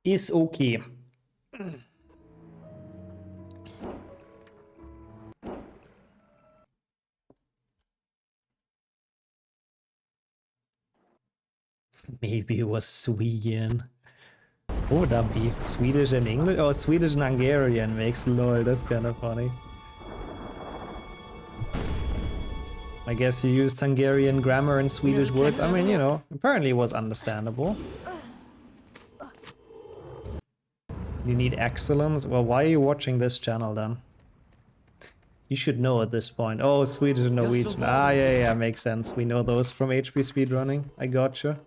Ist okay. Maybe it was Sweden. What would that be? Swedish and English? Oh, Swedish and Hungarian makes lol. That's kind of funny. I guess you used Hungarian grammar and Swedish words. I mean, you know, apparently it was understandable. You need excellence? Well, why are you watching this channel then? You should know at this point. Oh, Swedish and Norwegian. Ah, yeah, makes sense. We know those from HP speedrunning. I gotcha.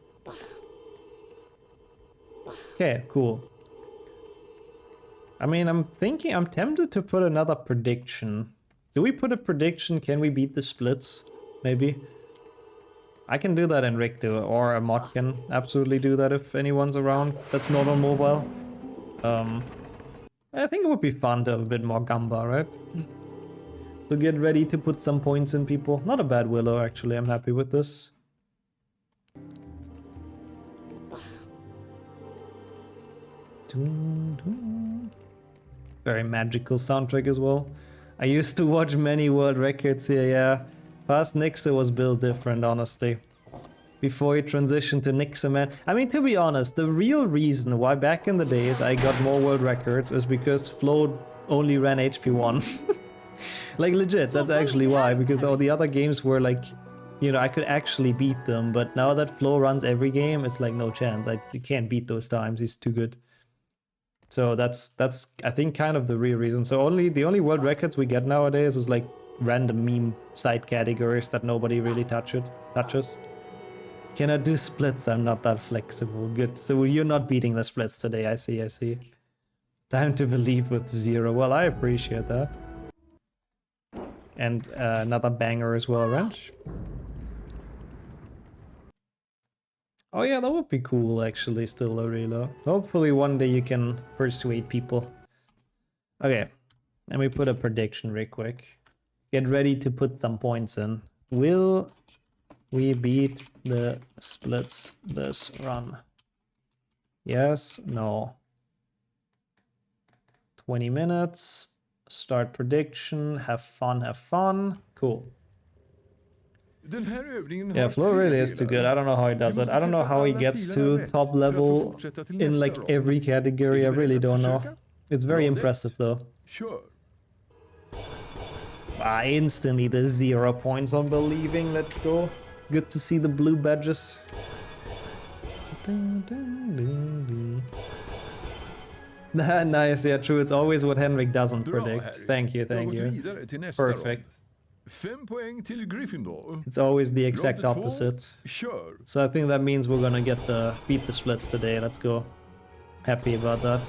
Okay, cool. I mean, I'm tempted to put another prediction. Do we put a prediction? Can we beat the splits? Maybe. I can do that in Ricto, or a mod can absolutely do that if anyone's around that's not on mobile. I think it would be fun to have a bit more gamba, right? So get ready to put some points in, people. Not a bad Willow, actually. I'm happy with this. Very magical soundtrack as well. I used to watch many world records here, yeah. Past Nixer was built different, honestly. Before he transitioned to Nixer, man. I mean, to be honest, the real reason why back in the days I got more world records is because Flo only ran HP1. Like, legit, that's actually why. Because all the other games were like, you know, I could actually beat them. But now that Flo runs every game, it's like no chance. You can't beat those times, he's too good. So that's I think kind of the real reason. So the only world records we get nowadays is like random meme side categories that nobody really touches. Can I do splits? I'm not that flexible. Good. So you're not beating the splits today. I see. Time to believe with 0. Well, I appreciate that. And another banger as well, Wrench. Oh yeah, that would be cool actually, still Aurelo. Hopefully one day you can persuade people. Okay, let me put a prediction real quick. Get ready to put some points in. Will we beat the splits this run? Yes, no. 20 minutes, start prediction, have fun. Cool. Yeah, Flo really is too good. I don't know how he does it. I don't know how he gets to top level in like every category. I really don't know. It's very impressive though. Sure. Ah, instantly the 0 points on believing. Let's go. Good to see the blue badges. Nice, yeah, true. It's always what Henrik doesn't predict. Thank you. Perfect. 5 poäng till Gryffindor. It's always the exact opposite. Sure. So I think that means we're gonna beat the splits today. Let's go. Happy about that.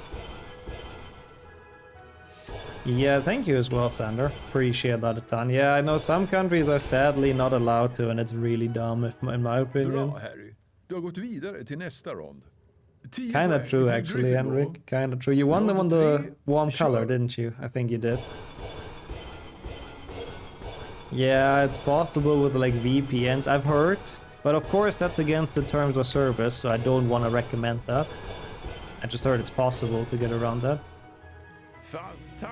Yeah, thank you as well, Sander. Appreciate that a ton. Yeah, I know some countries are sadly not allowed to, and it's really dumb, in my opinion. Bra, Harry. Du har gått vidare till nästa rond. Kinda true, actually, Henrik. Kinda true. You won them on the warm color, didn't you? I think you did. Yeah, it's possible with like VPNs, I've heard. But of course that's against the terms of service, so I don't want to recommend that. I just heard it's possible to get around that.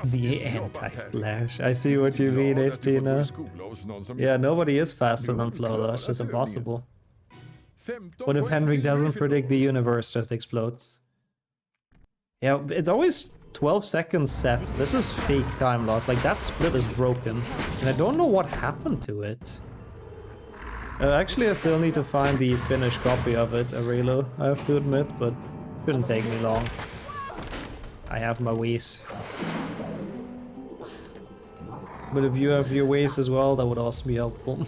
The anti-flash. I see what you mean, HT. Yeah, nobody is faster than Flo though, it's just impossible. What if Henrik doesn't predict the universe just explodes? Yeah, it's always 12 seconds set. This is fake time loss. Like, that split is broken. And I don't know what happened to it. Actually, I still need to find the finished copy of it, Aurelo, I have to admit, but it shouldn't take me long. I have my ways. But if you have your ways as well, that would also be helpful.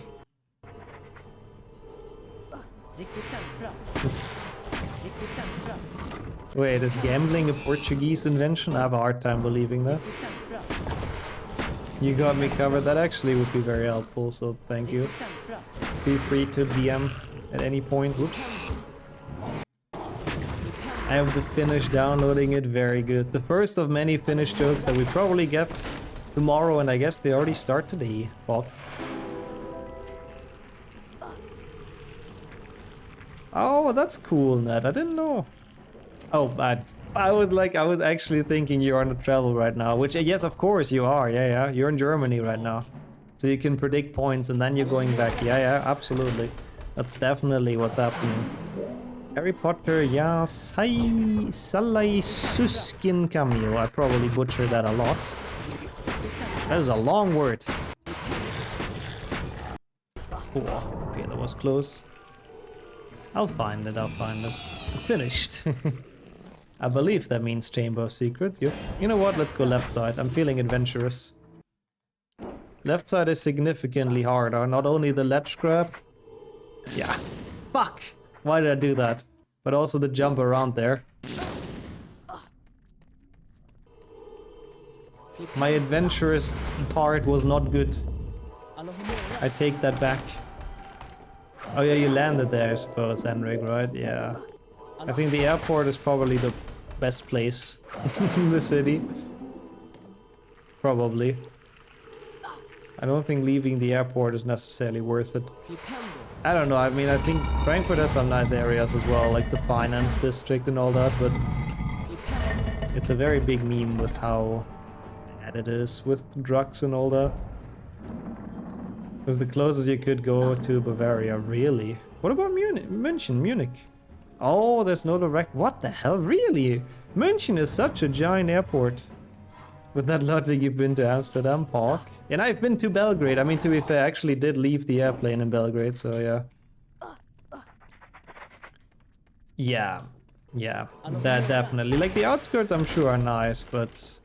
Wait, is gambling a Portuguese invention? I have a hard time believing that. You got me covered. That actually would be very helpful, so thank you. Feel free to DM at any point. Whoops. I have the finish downloading it. Very good. The first of many finish jokes that we probably get tomorrow, and I guess they already start today, Bob. Oh, that's cool, Ned. I didn't know. Oh, I was actually thinking you're on a travel right now, which yes, of course you are. Yeah, you're in Germany right now, so you can predict points and then you're going back. Yeah, absolutely. That's definitely what's happening. Harry Potter, yeah, Salai Suskin Cameo. I probably butchered that a lot. That is a long word. Oh, okay, that was close. I'll find it. Finished. I believe that means Chamber of Secrets. Yep. You know what? Let's go left side. I'm feeling adventurous. Left side is significantly harder. Not only the ledge grab. Yeah. Fuck! Why did I do that? But also the jump around there. My adventurous part was not good. I take that back. Oh yeah, you landed there, I suppose, Henrik, right? Yeah. I think the airport is probably the best place in the city. Probably. I don't think leaving the airport is necessarily worth it. I don't know, I mean, I think Frankfurt has some nice areas as well, like the finance district and all that, but it's a very big meme with how bad it is with drugs and all that. It was the closest you could go to Bavaria, really? What about Munich? Munich? Oh, there's no direct... What the hell? Really? München is such a giant airport. With that logic, you've been to Amsterdam, Park. And I've been to Belgrade. I mean, to be fair, I actually did leave the airplane in Belgrade, so yeah. Yeah, that definitely. Like, the outskirts, I'm sure, are nice, but...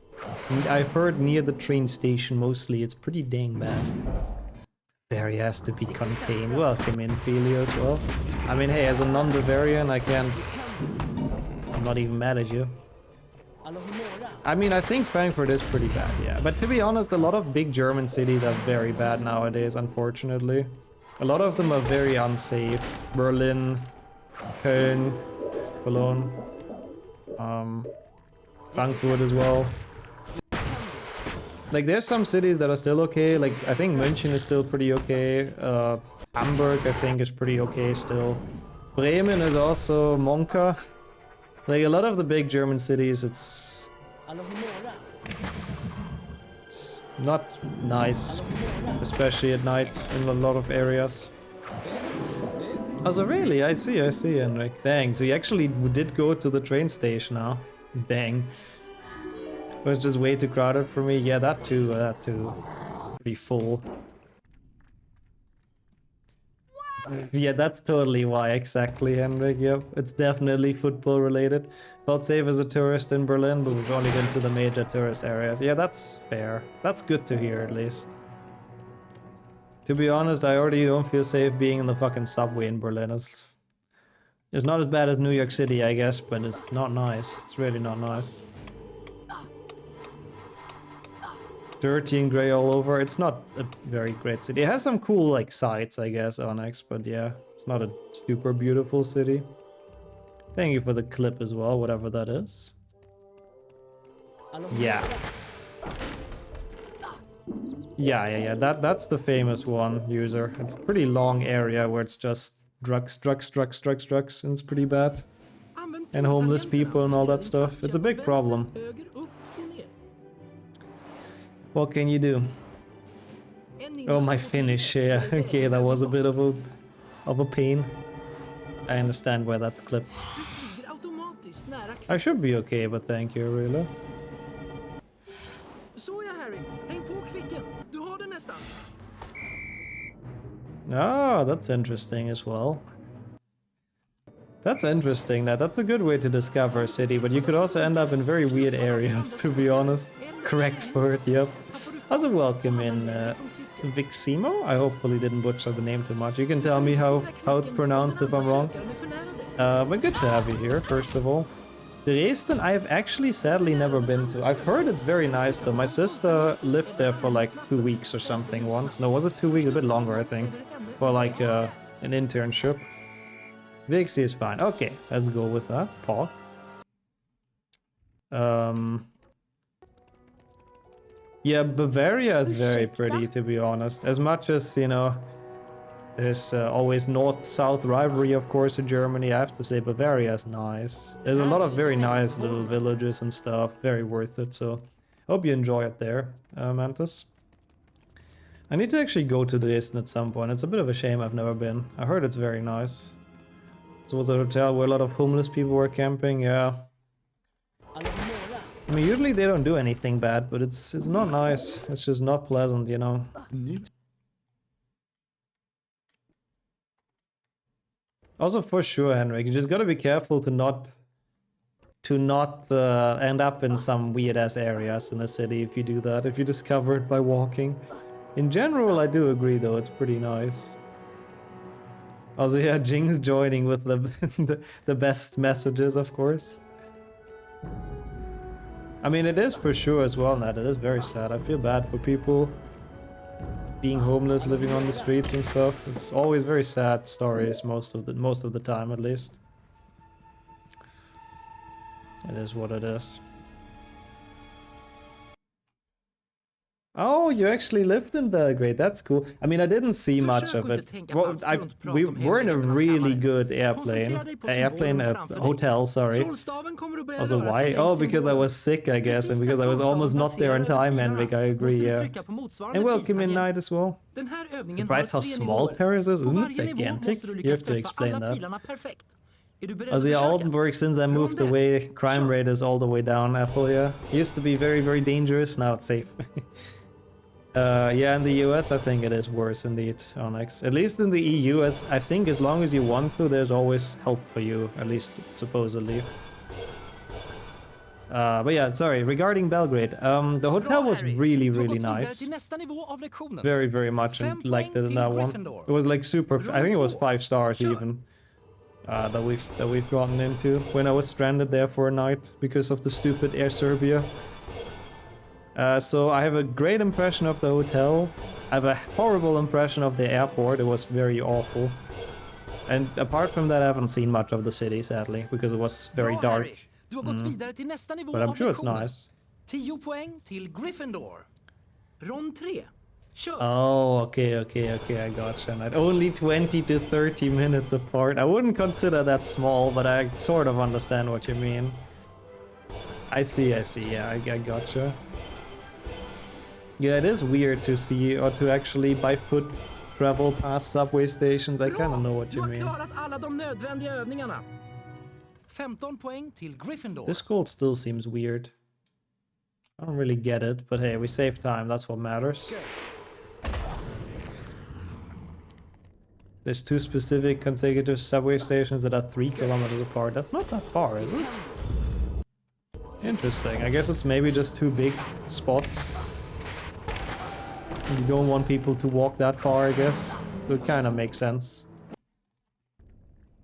I've heard near the train station, mostly, it's pretty dang bad. There he has to be contained. Welcome in, Filio, as well. I mean, hey, as a non-Bavarian, I can't... I'm not even mad at you. I mean, I think Frankfurt is pretty bad, yeah. But to be honest, a lot of big German cities are very bad nowadays, unfortunately. A lot of them are very unsafe. Berlin, Köln, Cologne, Frankfurt as well. Like, there's some cities that are still okay, like, I think München is still pretty okay, Hamburg, I think, is pretty okay still. Bremen is also Monka. Like, a lot of the big German cities, it's not nice, especially at night in a lot of areas. Oh, so really? I see, Henrik. Dang, so you actually did go to the train station now. Dang. It was just way too crowded for me. Yeah, that too. Pretty full. Yeah, that's totally why, exactly, Henrik. Yep, it's definitely football related. Felt safe as a tourist in Berlin, but we've only been to the major tourist areas. Yeah, that's fair. That's good to hear, at least. To be honest, I already don't feel safe being in the fucking subway in Berlin. It's not as bad as New York City, I guess, but it's not nice. It's really not nice. Dirty and grey all over. It's not a very great city. It has some cool, like, sights, I guess, Onyx, but yeah, it's not a super beautiful city. Thank you for the clip as well, whatever that is. Yeah. Yeah, that's the famous one, user. It's a pretty long area where it's just drugs, and it's pretty bad. And homeless people and all that stuff. It's a big problem. What can you do? Oh, my Finnish, yeah. Okay, that was a bit of a pain. I understand why that's clipped. I should be okay, but thank you, really. Ah, that's interesting as well. That's interesting. That's a good way to discover a city, but you could also end up in very weird areas, to be honest. Correct for it, yep. Also welcome in Viximo. I hopefully didn't butcher the name too much. You can tell me how it's pronounced if I'm wrong. But good to have you here, first of all. Dresden, I've actually sadly never been to. I've heard it's very nice though. My sister lived there for like 2 weeks or something once. No, was it 2 weeks? A bit longer, I think. For like an internship. Vixie is fine. Okay, let's go with that. Paul. Yeah, Bavaria is very pretty, to be honest. As much as, you know, There's always north-south rivalry, of course, in Germany. I have to say Bavaria is nice. There's a lot of very nice little villages and stuff. Very worth it, so hope you enjoy it there, Mantis. I need to actually go to Dresden at some point. It's a bit of a shame I've never been. I heard it's very nice. So it was a hotel where a lot of homeless people were camping, yeah. I mean, usually they don't do anything bad, but it's not nice. It's just not pleasant, you know. Also, for sure, Henrik, you just gotta be careful to not end up in some weird-ass areas in the city if you do that, if you discover it by walking. In general, I do agree, though, it's pretty nice. Also, yeah, Jing's joining with the best messages, of course. I mean, it is for sure as well, Nat. It is very sad. I feel bad for people being homeless, living on the streets and stuff. It's always very sad stories most of the time, at least. It is what it is. Oh, you actually lived in Belgrade. That's cool. I mean, I didn't see much of it. Well, we were in a really good hotel, sorry. Also, why? Oh, because I was sick, I guess, and because I was almost not there in time, Henrik, I agree, yeah. And welcome in night as well. Surprised how small Paris is, isn't it gigantic? You have to explain that. Also, yeah, Oldenburg, since I moved away, crime rate is all the way down, Apple, yeah. It used to be very, very dangerous, now it's safe. Yeah, in the US, I think it is worse indeed, Onyx. At least in the EU, I think as long as you want to, there's always help for you, at least supposedly. But yeah, sorry, regarding Belgrade, the hotel was really, really nice. Very, very much liked it in that one. It was like super, I think it was 5 stars even, that we've gotten into when I was stranded there for a night because of the stupid Air Serbia. So I have a great impression of the hotel. I have a horrible impression of the airport. It was very awful. And apart from that, I haven't seen much of the city, sadly, because it was very dark. But I'm sure it's nice. 10 poäng till Gryffindor. Rond 3. Oh, okay, I gotcha. And only 20 to 30 minutes apart. I wouldn't consider that small, but I sort of understand what you mean. I see, yeah, I gotcha. Yeah, it is weird to see, or to actually by foot travel past subway stations. I kind of know what you mean. 15 poäng till Gryffindor. This gold still seems weird. I don't really get it, but hey, we save time, that's what matters. There's 2 specific consecutive subway stations that are 3 kilometers apart. That's not that far, is it? Interesting. I guess it's maybe just 2 big spots. You don't want people to walk that far, I guess. So it kind of makes sense.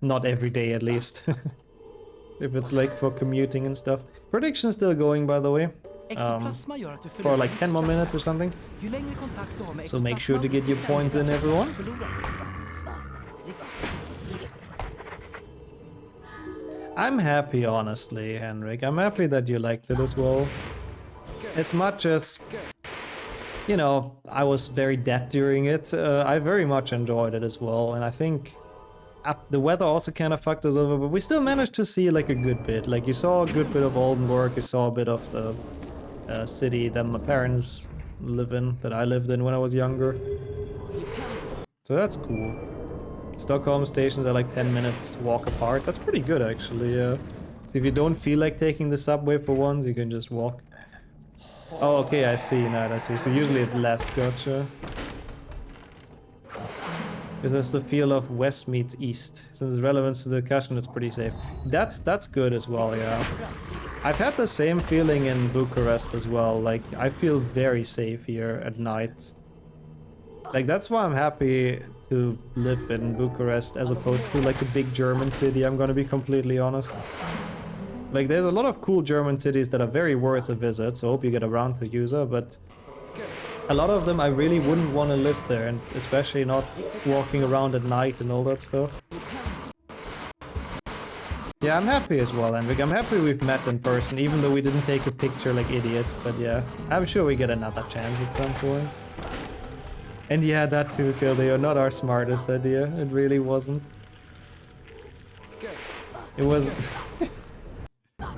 Not every day, at least. If it's like for commuting and stuff. Prediction's still going, by the way. For like 10 more minutes or something. So make sure to get your points in, everyone. I'm happy, honestly, Henrik. I'm happy that you liked it as well. As much as, you know, I was very dead during it, I very much enjoyed it as well. And I think the weather also kind of fucked us over, but we still managed to see like a good bit. Like you saw a good bit of Oldenburg, you saw a bit of the city that my parents live in, that I lived in when I was younger. So that's cool. Stockholm stations are like 10 minutes walk apart. That's pretty good, actually, yeah. So if you don't feel like taking the subway for once, you can just walk. Oh, okay, I see, Nat, I see. So usually it's less, gotcha. This is the feel of west meets east. Since it's relevant to the discussion, it's pretty safe. That's good as well, yeah. I've had the same feeling in Bucharest as well. Like, I feel very safe here at night. Like, that's why I'm happy to live in Bucharest as opposed to like a big German city, I'm gonna be completely honest. Like, there's a lot of cool German cities that are very worth a visit, so I hope you get around to User, but a lot of them I really wouldn't want to live there, and especially not walking around at night and all that stuff. Yeah, I'm happy as well, Henrik. I'm happy we've met in person, even though we didn't take a picture like idiots, but yeah, I'm sure we get another chance at some point. And yeah, that too, Kildare, not our smartest idea. It really wasn't. It was...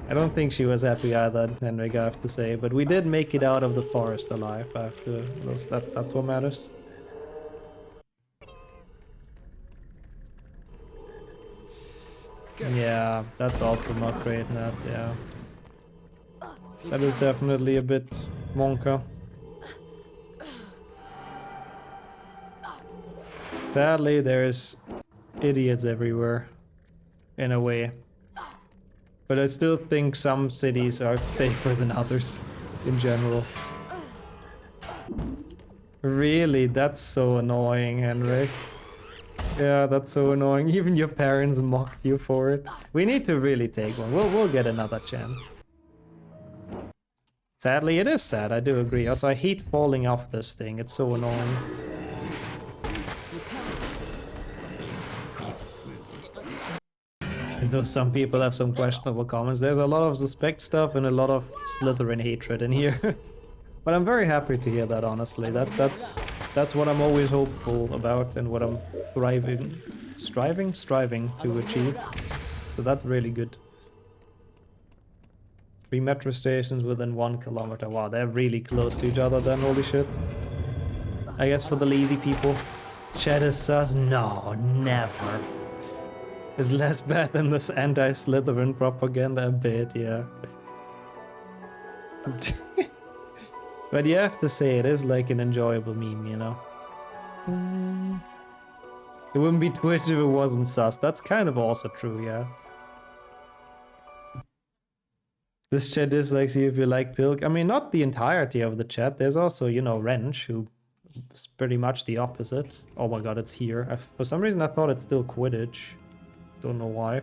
I don't think she was happy either, Henrik, I have to say. But we did make it out of the forest alive. I have to... That's what matters. Yeah, that's also not great, Nat, yeah. That is definitely a bit wonka. Sadly, there's idiots everywhere, in a way. But I still think some cities are safer than others, in general. Really? That's so annoying, Henrik. Yeah, that's so annoying. Even your parents mocked you for it. We need to really take one. We'll get another chance. Sadly, it is sad, I do agree. Also, I hate falling off this thing. It's so annoying. Though some people have some questionable comments, there's a lot of suspect stuff and a lot of Slytherin hatred in here. But I'm very happy to hear that, honestly. That's what I'm always hopeful about and what I'm striving to achieve. So that's really good. 3 metro stations within 1 kilometer. Wow, they're really close to each other then, holy shit. I guess for the lazy people. Cheddar sus? No, never. It's less bad than this anti-Slytherin propaganda a bit, yeah. But you have to say, it is like an enjoyable meme, you know? It wouldn't be Twitch if it wasn't sus. That's kind of also true, yeah. This chat dislikes you if you like Pilk. I mean, not the entirety of the chat. There's also, you know, Wrench, who is pretty much the opposite. Oh my god, it's here. For some reason I thought it's still Quidditch. Don't know why.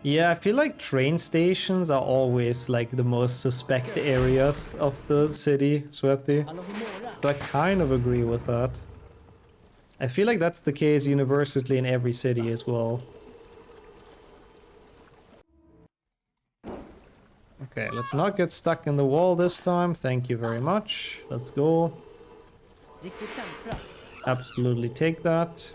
Yeah, I feel like train stations are always like the most suspect areas of the city, Swepti. So I kind of agree with that. I feel like that's the case universally in every city as well. Okay, let's not get stuck in the wall this time. Thank you very much. Let's go. Absolutely take that.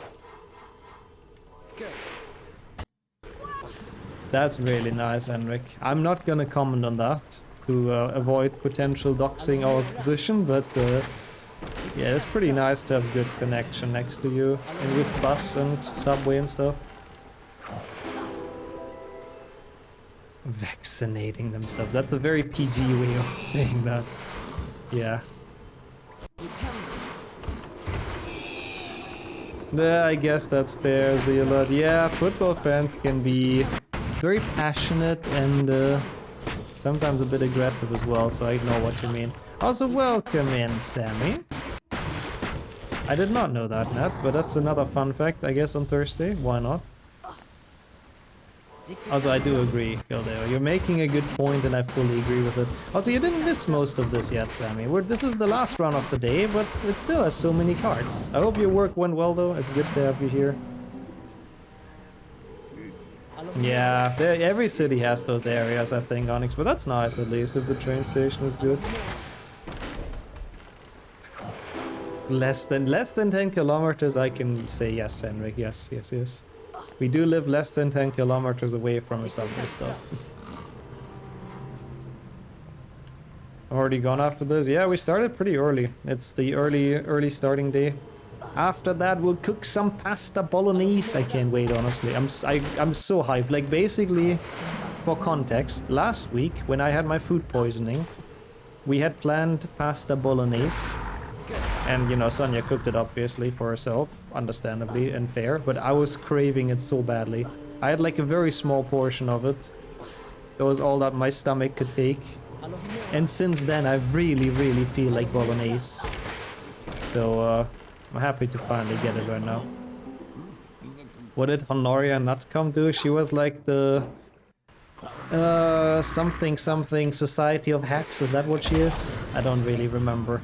That's really nice, Henrik. I'm not gonna comment on that to avoid potential doxing our position, but yeah, it's pretty nice to have good connection next to you and with bus and subway and stuff. Vaccinating themselves. That's a very PG way of saying that. Yeah. I guess that's fair, Zealot. Yeah, football fans can be very passionate and sometimes a bit aggressive as well, so I know what you mean. Also, welcome in, Sammy. I did not know that, Nat, but that's another fun fact, I guess, on Thursday. Why not? Also, I do agree, Gildeo. You're making a good point and I fully agree with it. Also, you didn't miss most of this yet, Sammy. This is the last run of the day, but it still has so many cards. I hope your work went well, though. It's good to have you here. Yeah, every city has those areas, I think, Onyx, but that's nice at least if the train station is good. Less than 10 kilometers, I can say yes, Henrik. Yes. We do live less than 10 kilometers away from a subway stop. Already gone after this? Yeah, we started pretty early. It's the early starting day. After that, we'll cook some pasta bolognese. I can't wait, honestly. I'm so hyped. Like, basically, for context, last week, when I had my food poisoning, we had planned pasta bolognese. And, you know, Sonia cooked it, obviously, for herself, understandably and fair. But I was craving it so badly. I had, like, a very small portion of it. That was all that my stomach could take. And since then, I really feel like bolognese. So, I'm happy to finally get it right now. What did Honoria not come to? She was like the... something Society of Hacks, is that what she is? I don't really remember.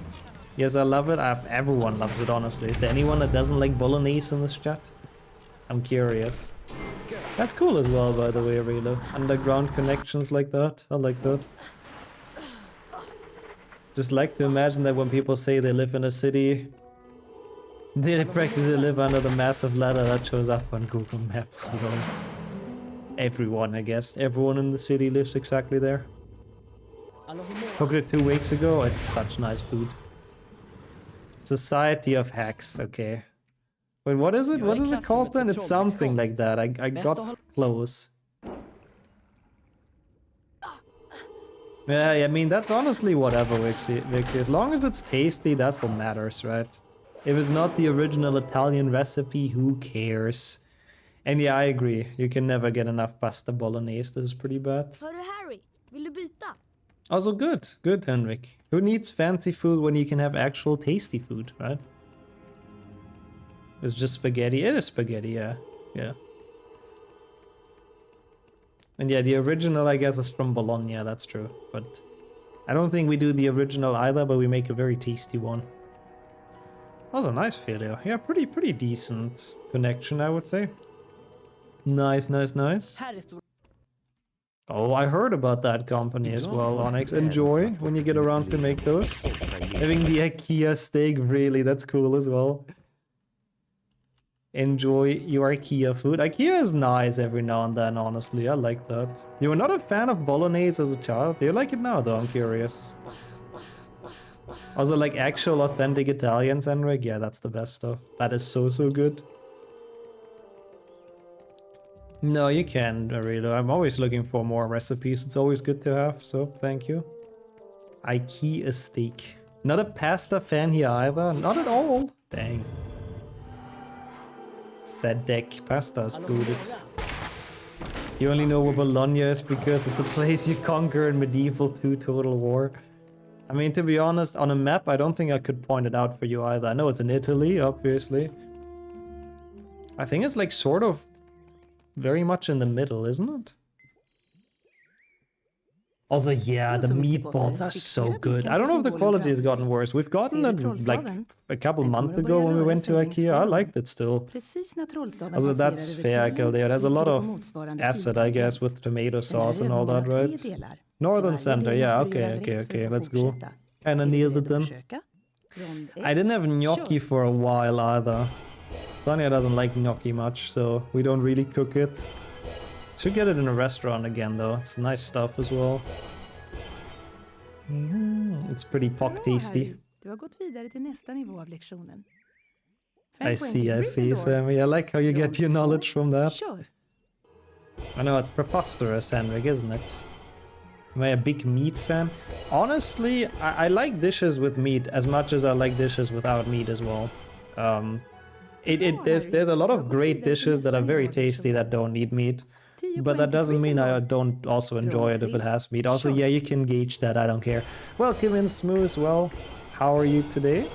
Yes, I love it. Everyone loves it, honestly. Is there anyone that doesn't like bolognese in this chat? I'm curious. That's cool as well, by the way, Relo. Underground connections like that. I like that. Just like to imagine that when people say they live in a city, they practically live under the massive ladder that shows up on Google Maps. You know? Everyone, I guess. Everyone in the city lives exactly there. Cooked it 2 weeks ago. It's such nice food. Society of Hacks. Okay. Wait, what is it? What is it called then? It's something like that. I got close. Yeah, I mean, that's honestly whatever, Vixie. As long as it's tasty, that's what matters, right? If it's not the original Italian recipe, who cares? And yeah, I agree. You can never get enough pasta bolognese. This is pretty bad. Hörru Harry, vill du byta? Also good. Good, Henrik. Who needs fancy food when you can have actual tasty food, right? It's just spaghetti. It is spaghetti, yeah. Yeah. And yeah, the original, I guess, is from Bologna. That's true. But I don't think we do the original either, but we make a very tasty one. Also, nice video. Yeah, pretty decent connection, I would say. Nice. Oh, I heard about that company as well, Onyx. Enjoy when you get around to make those. Having the IKEA steak, really, that's cool as well. Enjoy your IKEA food. IKEA is nice every now and then, honestly. I like that. You were not a fan of bolognese as a child? Do you like it now, though? I'm curious. Also, like actual authentic Italian, Henrik? Yeah, that's the best stuff. That is so good. No, you can, Arilo. I'm always looking for more recipes. It's always good to have, so thank you. IKEA steak. Not a pasta fan here either. Not at all. Dang. Sadek. Pasta is good. You only know where Bologna is because it's a place you conquer in Medieval 2 Total War. I mean, to be honest, on a map, I don't think I could point it out for you either. I know it's in Italy, obviously. I think it's like sort of very much in the middle, isn't it? Also, yeah, the meatballs are so good. I don't know if the quality has gotten worse. We've gotten it like a couple months ago when we went to IKEA. I liked it still. Also, that's fair, Kildare. There's a lot of acid, I guess, with tomato sauce and all that, right? Northern Center, yeah, okay, let's go. Kinda nailed it then. I didn't have gnocchi for a while either. Tanya doesn't like gnocchi much, so we don't really cook it. Should get it in a restaurant again, though. It's nice stuff as well. It's pretty pock tasty. I see, Sammy. I like how you get your knowledge from that. I know, it's preposterous, Henrik, isn't it? Am I a big meat fan? Honestly, I like dishes with meat as much as I like dishes without meat as well. There's a lot of great dishes that are very tasty that don't need meat. But that doesn't mean I don't also enjoy it if it has meat. Also, yeah, you can gauge that, I don't care. Welcome in, Smooth. Well, how are you today?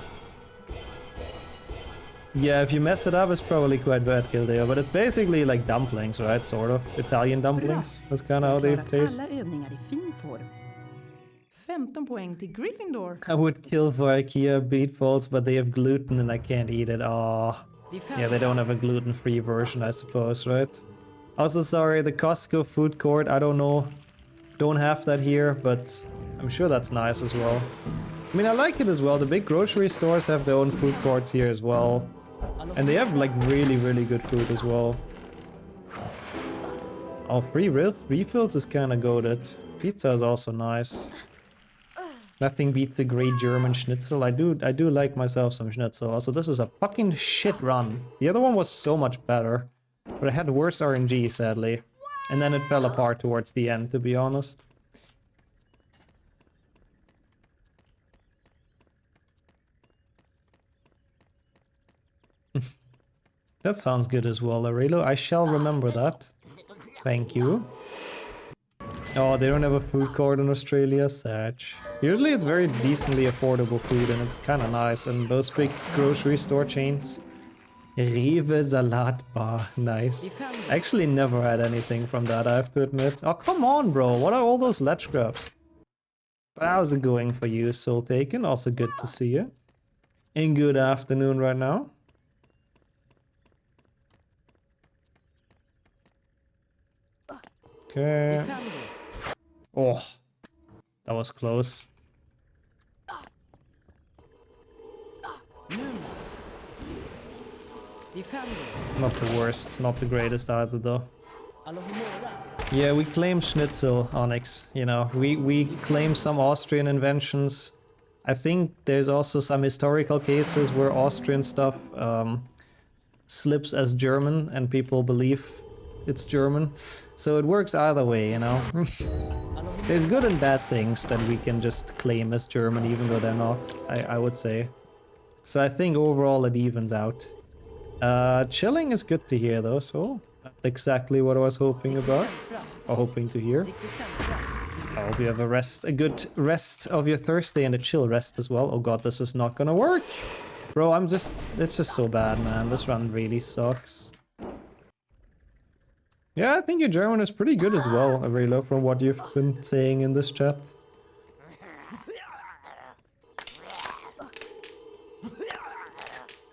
Yeah, if you mess it up, it's probably quite bad, Kildare. But it's basically like dumplings, right? Sort of. Italian dumplings. That's kind of how they taste. 15 poäng till Gryffindor. I would kill for IKEA meatballs, but they have gluten and I can't eat it. Oh, yeah, they don't have a gluten-free version, I suppose, right? Also, sorry, the Costco food court, I don't know. Don't have that here, but I'm sure that's nice as well. I mean, I like it as well. The big grocery stores have their own food courts here as well. And they have like really good food as well. Oh, free refills is kind of goated. Pizza is also nice. Nothing beats a great German schnitzel. I do like myself some schnitzel. Also, this is a fucking shit run. The other one was so much better. But it had worse RNG, sadly. And then it fell apart towards the end, to be honest. That sounds good as well, Arelo. I shall remember that. Thank you. Oh, they don't have a food court in Australia, Sag. Usually it's very decently affordable food and it's kind of nice in those big grocery store chains. Rewe Salat Bar, nice. Actually never had anything from that, I have to admit. Oh, come on, bro. What are all those ledge grabs? But how's it going for you, Soul Taken? Also good to see you. And good afternoon right now. Okay. Oh, that was close. Not the worst, not the greatest either though. Yeah, we claim Schnitzel, Onyx, you know, we claim some Austrian inventions. I think there's also some historical cases where Austrian stuff slips as German and people believe it's German. So it works either way, you know. There's good and bad things that we can just claim as German even though they're not, I would say. So I think overall it evens out. Chilling is good to hear though, so that's exactly what I was hoping about, or hoping to hear. I hope you have a good rest of your Thursday and a chill rest as well. Oh god, this is not gonna work! Bro, it's just so bad, man. This run really sucks. Yeah, I think your German is pretty good as well, Avrilo, from what you've been saying in this chat.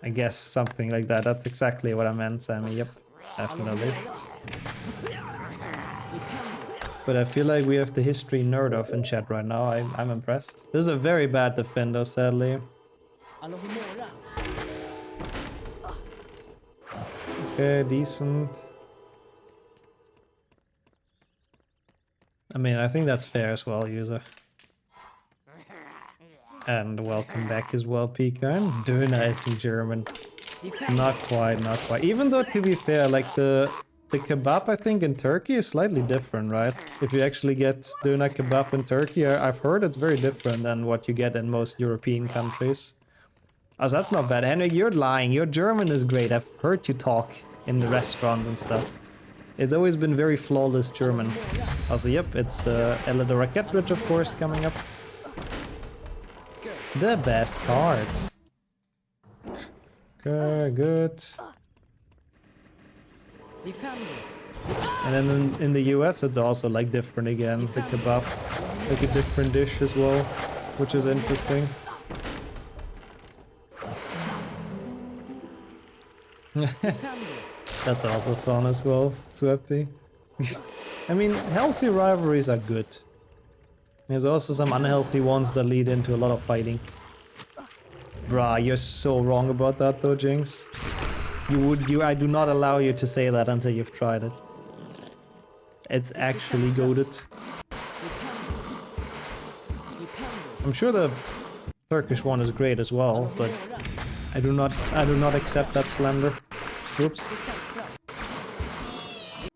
I guess something like that. That's exactly what I meant, Sammy. Yep, definitely. But I feel like we have the history nerd off in chat right now. I'm impressed. This is a very bad defender, sadly. Okay, decent. I mean, I think that's fair as well, user. And welcome back as well, Pika. I'm doing nice in German. Not quite, not quite. Even though, to be fair, like the kebab, I think, in Turkey is slightly different, right? If you actually get döner kebab in Turkey, I've heard it's very different than what you get in most European countries. Oh, so that's not bad. Henrik, you're lying. Your German is great. I've heard you talk in the restaurants and stuff. It's always been very flawless German. Also, yep, it's Elle de Raquette Bridge, of course, coming up. The best card. Okay, good. And then in the US, it's also like different again. The kebab, like a different dish as well, which is interesting. That's also fun as well, Swepty. I mean, healthy rivalries are good. There's also some unhealthy ones that lead into a lot of fighting. Bruh, you're so wrong about that though, Jinx. I do not allow you to say that until you've tried it. It's actually goated. I'm sure the Turkish one is great as well, but I do not accept that slander. Oops.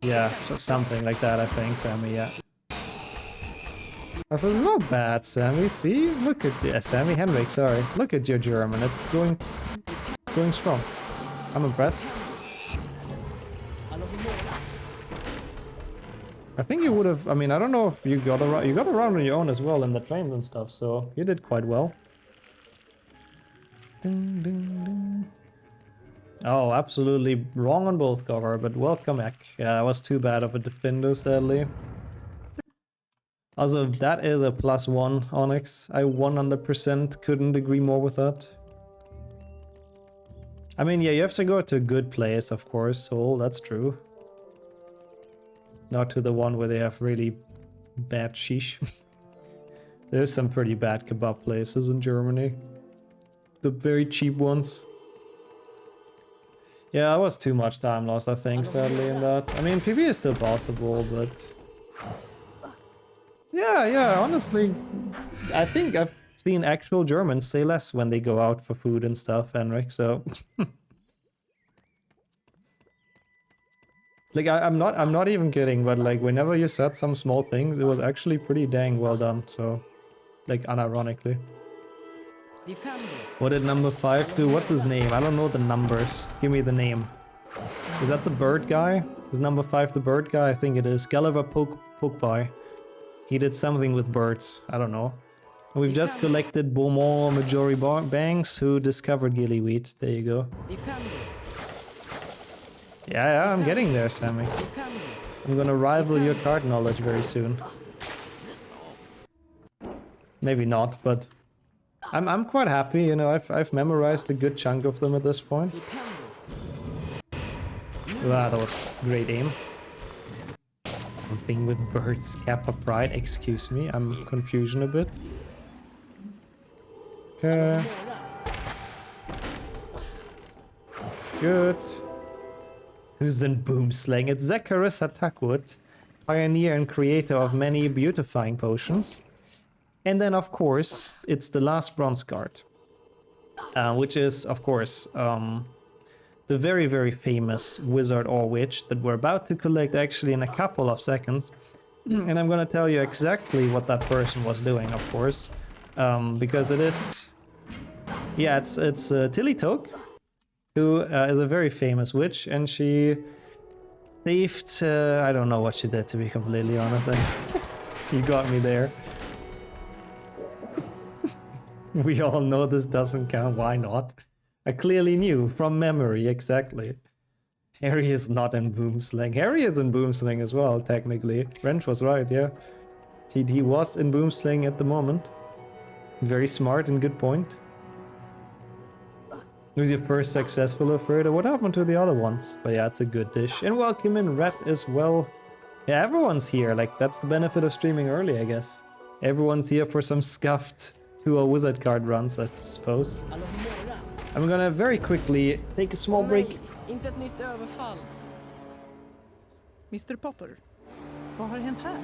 Yeah, so something like that, I think, Sammy, yeah. This is not bad, Sammy. See? Look at Sammy Henrik, sorry. Look at your German. It's going strong. I'm impressed. I think you would have, I mean, I don't know if you got around on your own as well in the trains and stuff, so you did quite well. Ding, ding, ding. Oh, absolutely wrong on both, Gover, but welcome back. Yeah, that was too bad of a defender, sadly. Also, that is a +1, Onyx. I 100% couldn't agree more with that. I mean, yeah, you have to go to a good place, of course, Soul, that's true. Not to the one where they have really bad sheesh. There's some pretty bad kebab places in Germany. The very cheap ones. Yeah, that was too much time lost, I think, sadly, in that. I mean, PB is still possible, but... Yeah, honestly, I think I've seen actual Germans say less when they go out for food and stuff, Henrik, so... Like, I'm not even kidding, but like, whenever you said some small things, it was actually pretty dang well done, so... Like, unironically. What did number 5 do? What's his name? I don't know the numbers. Give me the name. Is that the bird guy? Is number 5 the bird guy? I think it is. Gulliver Pokeboy. He did something with birds. I don't know. And we've just collected Beaumont Majori Banks, who discovered gillyweed. There you go. Yeah, I'm getting there, Sammy. I'm gonna rival your card knowledge very soon. Maybe not, but... I'm quite happy, you know, I've memorized a good chunk of them at this point. Wow, that was great aim. Something with birds, Kappa Pride, excuse me, I'm confusion a bit. Okay. Good. Who's in Boomslang? It's Zecharis Tuckwood, pioneer and creator of many beautifying potions. And then, of course, it's the last bronze card, which is, of course, the very, very famous wizard or witch that we're about to collect actually in a couple of seconds. And I'm gonna tell you exactly what that person was doing, of course, because it is, yeah, it's Tilly Toke, who is a very famous witch, and she thieved, I don't know what she did, to be completely honest. You got me there. We all know this doesn't count, why not? I clearly knew, from memory, exactly. Harry is not in Boomslang. Harry is in Boomslang as well, technically. Wrench was right, yeah. He was in Boomslang at the moment. Very smart and good point. It was your first successful Alfredo. What happened to the other ones? But yeah, it's a good dish. And welcome in Red as well. Yeah, everyone's here. Like, that's the benefit of streaming early, I guess. Everyone's here for some scuffed 2-0 wizard card runs, I suppose. I'm gonna very quickly take a small break. Inte ett nytt överfall. Mr Potter, vad har hänt här?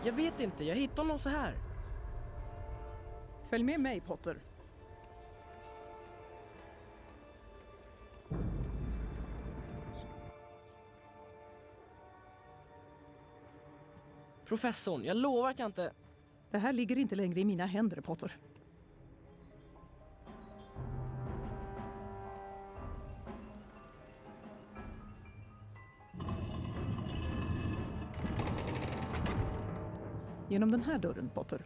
Jag vet inte, jag hittade honom så här. Följ med mig, Potter. Professorn, jag lovar att jag inte... Det här ligger inte längre i mina händer, Potter. Genom den här dörren, Potter.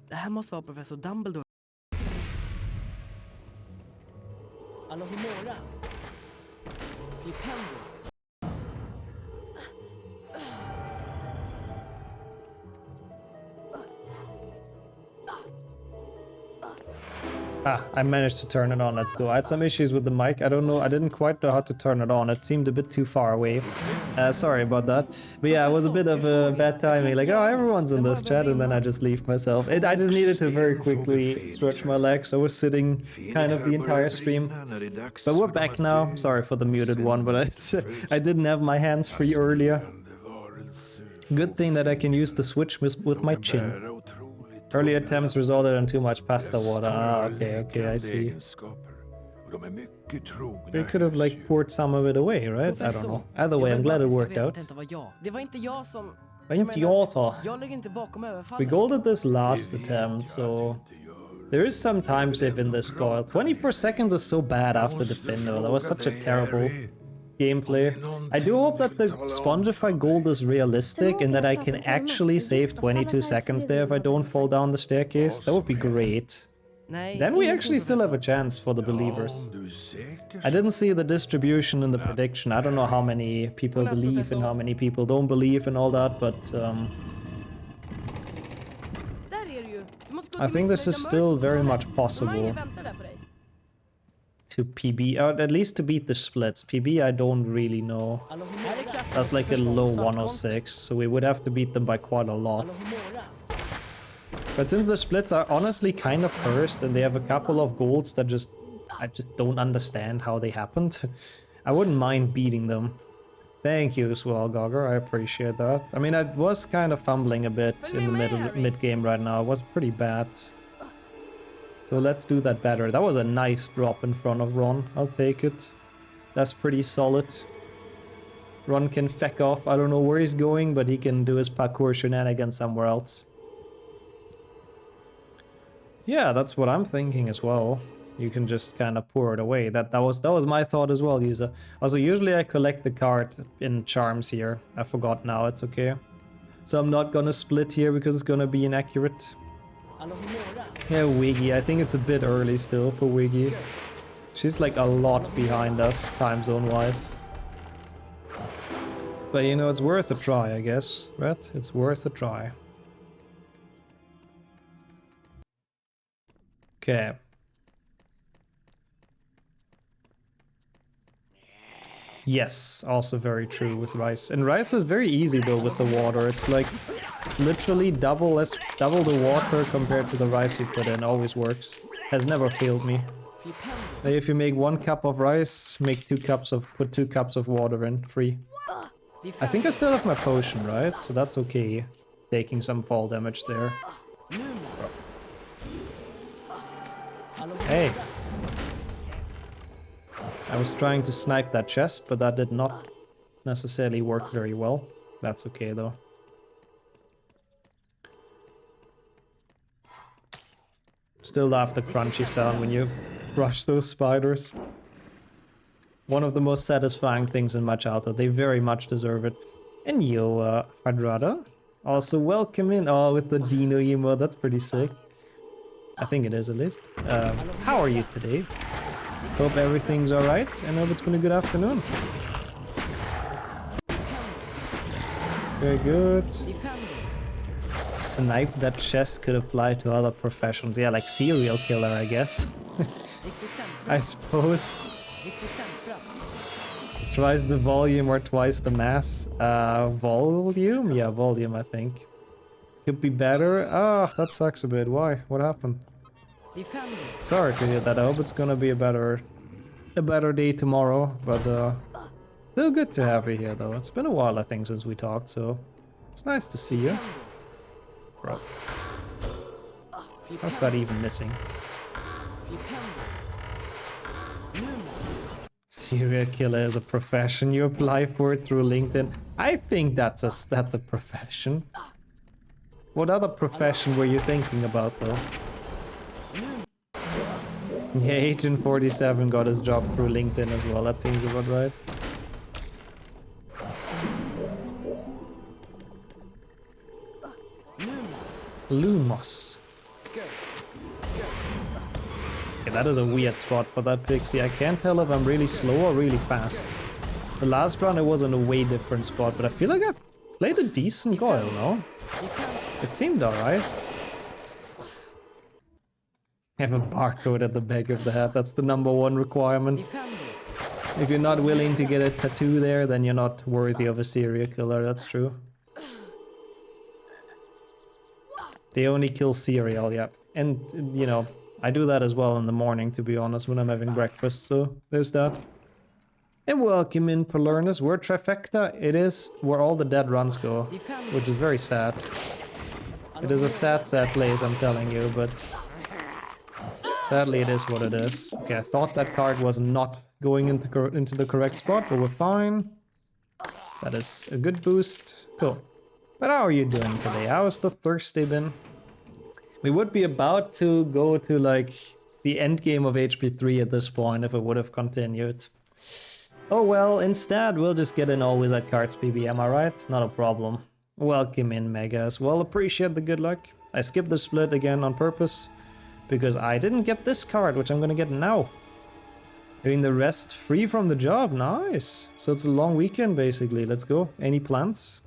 Det här måste vara professor Dumbledore. Alohomora. Flipendo. Ah, I managed to turn it on, let's go. I had some issues with the mic, I don't know, I didn't quite know how to turn it on, it seemed a bit too far away. Sorry about that. But yeah, it was a bit of a bad timing, like, oh, everyone's in this chat, and then I just leave myself. I just needed to very quickly stretch my legs, I was sitting kind of the entire stream. But we're back now, sorry for the muted one, but I didn't have my hands free earlier. Good thing that I can use the switch with my chin. Early attempts resulted in too much pasta water. Ah, okay, I see. They could have like poured some of it away, right? I don't know. Either way, I'm glad it worked out. Det var inte jag som... Var inte jag då? Jag ligger inte bakom överfallet. We golded this last attempt, so there is some time save in this goal. 24 seconds is so bad after the fin though. That was such a terrible gameplay. I do hope that the Spongify gold is realistic and that I can actually save 22 seconds there if I don't fall down the staircase. That would be great. Then we actually still have a chance for the believers. I didn't see the distribution in the prediction. I don't know how many people believe and how many people don't believe and all that, but I think this is still very much possible to PB, or at least to beat the splits. PB I don't really know. That's like a low 106, so we would have to beat them by quite a lot. But since the splits are honestly kind of cursed and they have a couple of golds that I just don't understand how they happened, I wouldn't mind beating them. Thank you as well, Gogger, I appreciate that. I mean, I was kind of fumbling a bit in the mid-game right now, it was pretty bad. So let's do that better. That was a nice drop in front of Ron, I'll take it. That's pretty solid. Ron can feck off, I don't know where he's going, but he can do his parkour shenanigans somewhere else. Yeah, that's what I'm thinking as well. You can just kind of pour it away. That was my thought as well, user. Also, usually I collect the card in charms here. I forgot now, it's okay. So I'm not gonna split here because it's gonna be inaccurate. Yeah, Wiggy, I think it's a bit early still for Wiggy. She's like a lot behind us, time zone wise. But you know, it's worth a try, I guess, right? It's worth a try. Okay. Yes, also very true with rice. And rice is very easy though with the water. It's like literally double the water compared to the rice you put in. Always works. Has never failed me. Like if you make 1 cup of rice, put 2 cups of water in, free. I think I still have my potion, right? So that's okay. Taking some fall damage there. Hey. I was trying to snipe that chest, but that did not necessarily work very well. That's okay though. Still love the crunchy sound when you crush those spiders. One of the most satisfying things in my childhood. They very much deserve it. And yo, Hadrada, also welcome in. Oh, with the Dino emote, that's pretty sick. I think it is at least. How are you today? Hope everything's alright, and hope it's been a good afternoon. Very good. Snipe that chest could apply to other professions. Yeah, like serial killer, I guess. I suppose. Twice the volume or twice the mass. Volume? Yeah, volume, I think. Could be better. Ah, that sucks a bit. Why? What happened? Sorry to hear that. I hope it's gonna be a better day tomorrow. But still good to have you here, though. It's been a while, I think, since we talked, so it's nice to see you. Bro, how's that even missing? Serial killer is a profession. You apply for it through LinkedIn. I think that's a profession. What other profession were you thinking about, though? Yeah, Agent 47 got his job through LinkedIn as well. That seems about right. Lumos. Okay, that is a weird spot for that pixie. I can't tell if I'm really slow or really fast. The last run it was in a way different spot, but I feel like I've played a decent Goyle, no? It seemed alright. Have a barcode at the back of the head. That's the #1 requirement. If you're not willing to get a tattoo there, then you're not worthy of a serial killer. That's true. They only kill cereal, yeah. And, you know, I do that as well in the morning, to be honest, when I'm having breakfast. So there's that. And welcome in, Polernus. We're Trifecta. It is where all the dead runs go, which is very sad. It is a sad, sad place, I'm telling you, but sadly it is what it is. Okay, I thought that card was not going into the correct spot, but we're fine. That is a good boost. Cool. But how are you doing today? How has the Thursday been? We would be about to go to, like, the end game of HP3 at this point if it would have continued. Oh well, instead we'll just get in always at cards PB, am I right? Not a problem. Welcome in, Megas. Well, appreciate the good luck. I skipped the split again on purpose because I didn't get this card, which I'm gonna get now. Doing the rest free from the job, nice. So it's a long weekend basically, let's go. Any plans?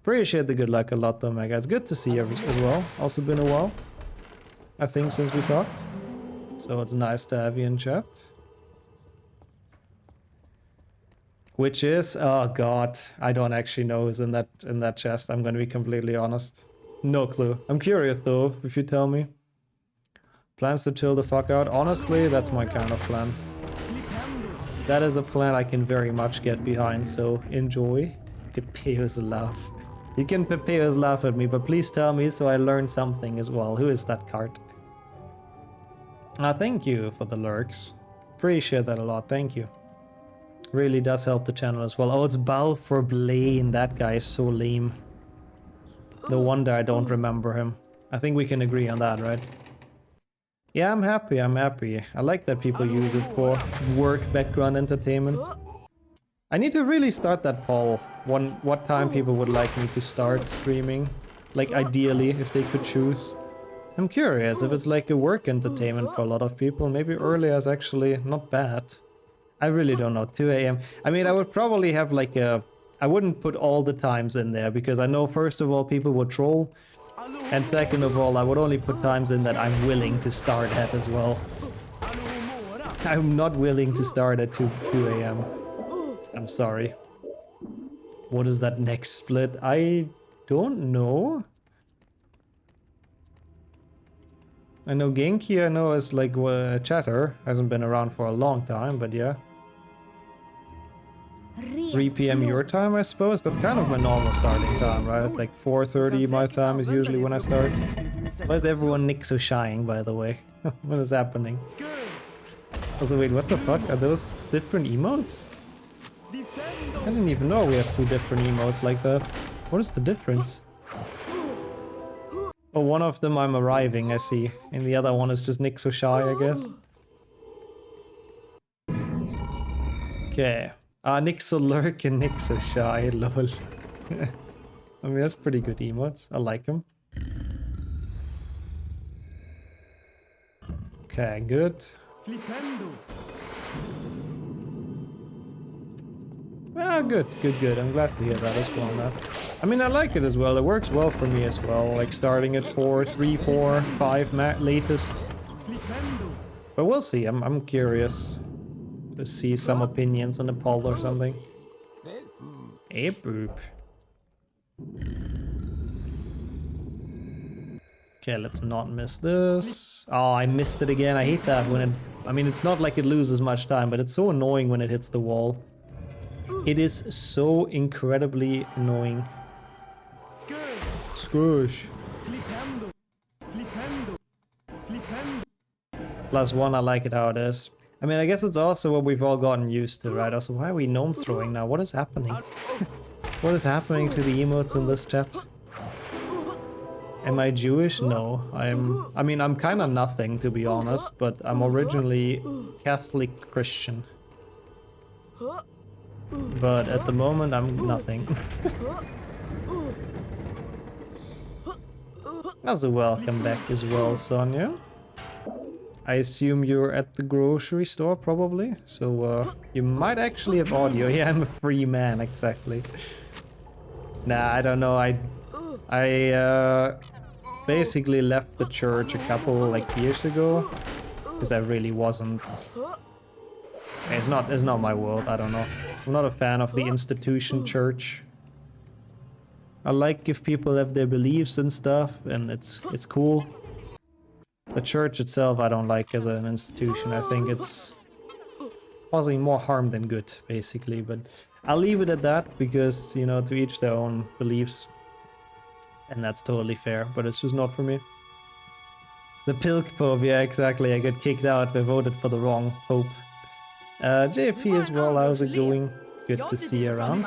Appreciate the good luck a lot though, Mega. It's good to see you as well. Also been a while, I think, since we talked. So it's nice to have you in chat. Which is, oh god, I don't actually know who's in that chest. I'm gonna be completely honest. No clue. I'm curious though, if you tell me. Plans to chill the fuck out. Honestly, that's my kind of plan. That is a plan I can very much get behind, so enjoy. Pepeo's laugh. You can Pepeo's laugh at me, but please tell me so I learn something as well. Who is that card? Thank you for the lurks. Appreciate that a lot, thank you. Really does help the channel as well. Oh, it's Bal for Blaine. That guy is so lame. No wonder I don't remember him. I think we can agree on that, right? Yeah, I'm happy, I'm happy. I like that people use it for work background entertainment. I need to really start that poll. What time people would like me to start streaming. Like ideally, if they could choose. I'm curious if it's like a work entertainment for a lot of people. Maybe earlier is actually not bad. I really don't know, 2 AM. I mean, I would probably have like a... I wouldn't put all the times in there because I know first of all people would troll. And second of all, I would only put times in that I'm willing to start at as well. I'm not willing to start at 2 AM. I'm sorry. What is that next split? I don't know. I know Genki, I know is like chatter. Hasn't been around for a long time, but yeah. 3 p.m. your time, I suppose? That's kind of my normal starting time, right? Like 4:30 my time is usually when I start. Why is everyone Nick so shying, by the way? What is happening? Also, wait, what the fuck? Are those different emotes? I didn't even know we have 2 different emotes like that. What is the difference? Oh, one of them I'm arriving, I see. And the other one is just Nick so shy, I guess. Okay. Nick so lurk and Nick so shy, lol. I mean, that's pretty good emotes. I like them. Okay, good. Ah, good. I'm glad to hear that as well, man. I mean, I like it as well. It works well for me as well. Like starting at 4, 3, 4, 5 latest. But we'll see. I'm curious to see some opinions on the poll or something. Hey, boop. Okay, let's not miss this. Oh, I missed it again. I hate that when it... I mean, it's not like it loses much time, but it's so annoying when it hits the wall. It is so incredibly annoying. Squish. +1, I like it how it is. I mean, I guess it's also what we've all gotten used to, right? Also, why are we gnome throwing now? What is happening? What is happening to the emotes in this chat? Am I Jewish? No. I mean, I'm kind of nothing, to be honest, but I'm originally Catholic Christian. But at the moment, I'm nothing. Also, welcome back as well, Sonia. I assume you're at the grocery store, probably. So, you might actually have audio. Yeah, I'm a free man, exactly. Nah, I don't know. I basically left the church a couple, like, years ago. Because I really wasn't... It's not my world, I don't know. I'm not a fan of the institution church. I like if people have their beliefs and stuff, and it's cool. The church itself I don't like as an institution. I think it's causing more harm than good, basically. But I'll leave it at that because, you know, to each their own beliefs. And that's totally fair, but it's just not for me. The Pilk Pope, yeah, exactly. I got kicked out. I voted for the wrong Pope. JP as well, how's it going? Good to see you around.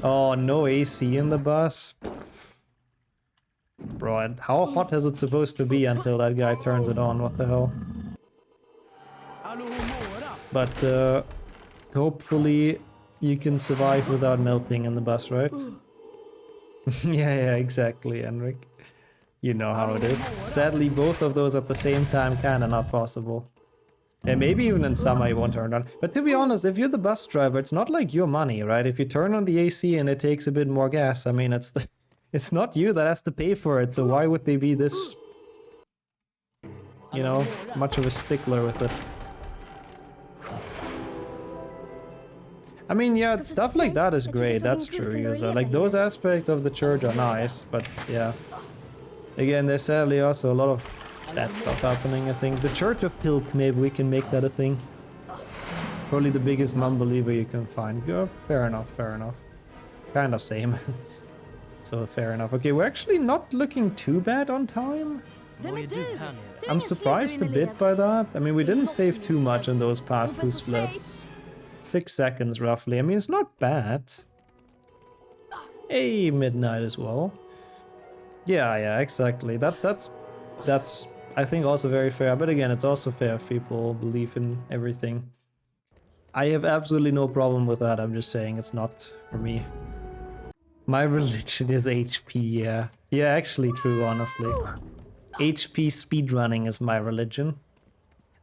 Oh, no AC in the bus. Bro, how hot is it supposed to be until that guy turns it on? What the hell? But hopefully you can survive without melting in the bus, right? Yeah, exactly, Henrik. You know how it is. Sadly, both of those at the same time kinda not possible. And maybe even in summer you won't turn it on. But to be honest, if you're the bus driver, it's not like your money, right? If you turn on the AC and it takes a bit more gas, I mean, it's not you that has to pay for it, so why would they be this, you know, much of a stickler with it? I mean, yeah, stuff like that is great, that's true, user. Like, those aspects of the church are nice, but yeah. Again, there's sadly also a lot of bad stuff happening, I think. The Church of Pilk, maybe we can make that a thing. Probably the biggest non-believer you can find. Yeah, fair enough, fair enough. Kinda same. So fair enough. Okay, we're actually not looking too bad on time. I'm surprised a bit by that. I mean, we didn't save too much in those past 2 splits. 6 seconds roughly. I mean, it's not bad. Hey, midnight as well. Yeah, exactly. That's I think also very fair. But again, it's also fair if people believe in everything. I have absolutely no problem with that. I'm just saying it's not for me. My religion is HP, yeah. Yeah, actually true, honestly. HP speedrunning is my religion.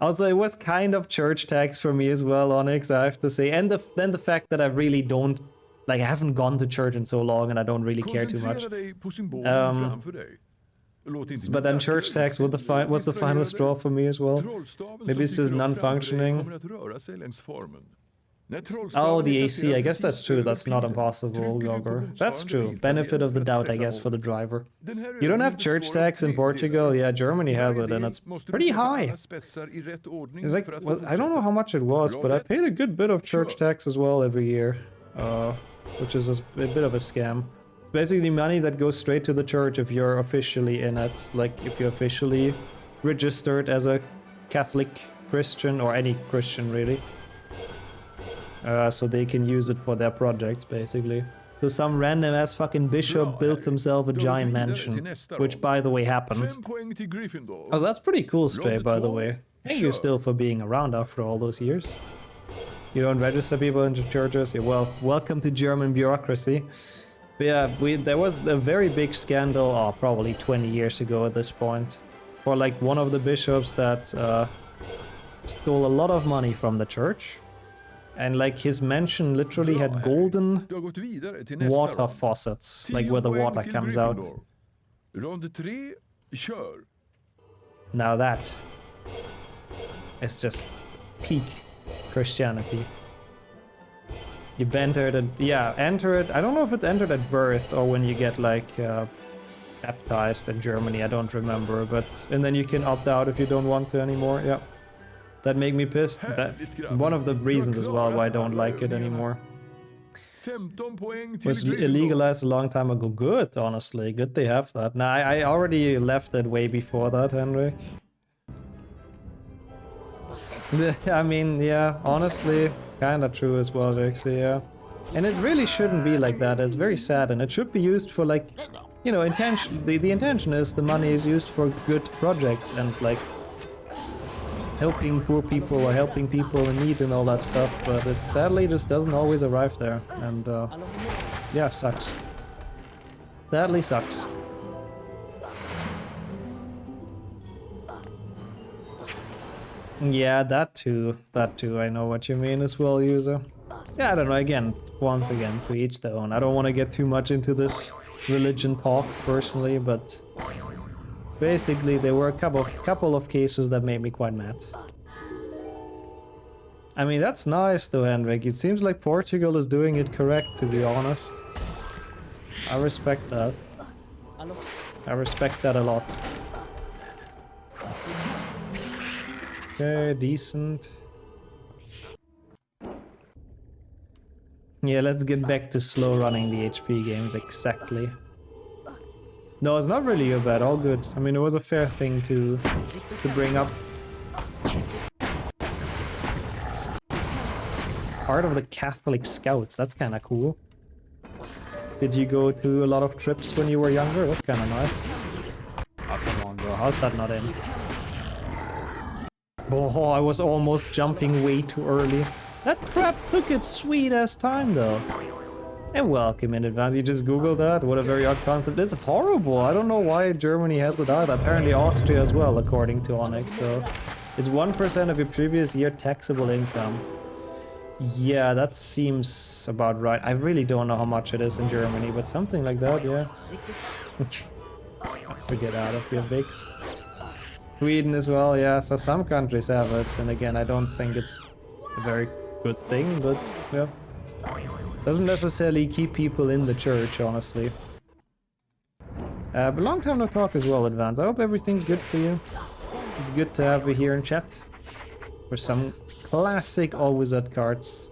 Also, it was kind of church tax for me as well, Onyx, I have to say. And then the fact that I really don't... Like, I haven't gone to church in so long and I don't really care too much. But then church tax was the final straw for me as well. Maybe it's just non-functioning. Oh, the AC, I guess that's true. That's not impossible, Gogor. That's true. Benefit of the doubt, I guess, for the driver. You don't have church tax in Portugal? Yeah, Germany has it, and it's pretty high. It's like, well, I don't know how much it was, but I paid a good bit of church tax as well every year, which is a bit of a scam. It's basically money that goes straight to the church if you're officially in it, like if you're officially registered as a Catholic Christian, or any Christian really. So they can use it for their projects, basically. So some random ass fucking bishop built himself a giant mansion, which by the way happened. Oh, that's pretty cool, Stray, by the way. Thank you still for being around after all those years. You don't register people into churches? Yeah, well, welcome to German bureaucracy. But yeah, there was a very big scandal, probably 20 years ago at this point, for like one of the bishops that stole a lot of money from the church. And like his mansion literally had golden water faucets, like where the water comes out. Now that is just peak Christianity. You entered it, yeah, enter it. I don't know if it's entered at birth or when you get like baptized in Germany, I don't remember. But and then you can opt out if you don't want to anymore, yeah. That made me pissed. That one of the reasons as well why I don't like it anymore. Was illegalized a long time ago. Good, honestly. Good they have that. Nah, I already left it way before that, Henrik. I mean, yeah, honestly, kinda true as well, actually, yeah. And it really shouldn't be like that. It's very sad, and it should be used for like, you know, intention. The intention is the money is used for good projects and like helping poor people or helping people in need and all that stuff, but it sadly just doesn't always arrive there, and yeah, sucks. Sadly sucks. Yeah, that too, I know what you mean as well, user. Yeah, I don't know, again, once again, to each their own. I don't want to get too much into this religion talk, personally, but basically, there were a couple of cases that made me quite mad. I mean, that's nice though, Henrik. It seems like Portugal is doing it correct, to be honest. I respect that. I respect that a lot. Okay, decent. Yeah, let's get back to slow running the HP games, exactly. No, it's not really bad, all good. I mean, it was a fair thing to bring up. Part of the Catholic Scouts, that's kind of cool. Did you go to a lot of trips when you were younger? That's kind of nice. Oh, come on, bro. How's that not in? Oh, I was almost jumping way too early. That crap took its sweet-ass time, though. And welcome in advance. You just Googled that? What a very odd concept. It's horrible. I don't know why Germany has it either. Apparently Austria as well, according to Onyx. So it's 1% of your previous year taxable income. Yeah, that seems about right. I really don't know how much it is in Germany, but something like that, yeah. To get out of your bigs. Sweden as well, yeah. So some countries have it, and again, I don't think it's a very good thing, but yeah. Doesn't necessarily keep people in the church, honestly. But long time no talk as well, Advance. I hope everything's good for you. It's good to have you here in chat. For some classic All Wizard cards.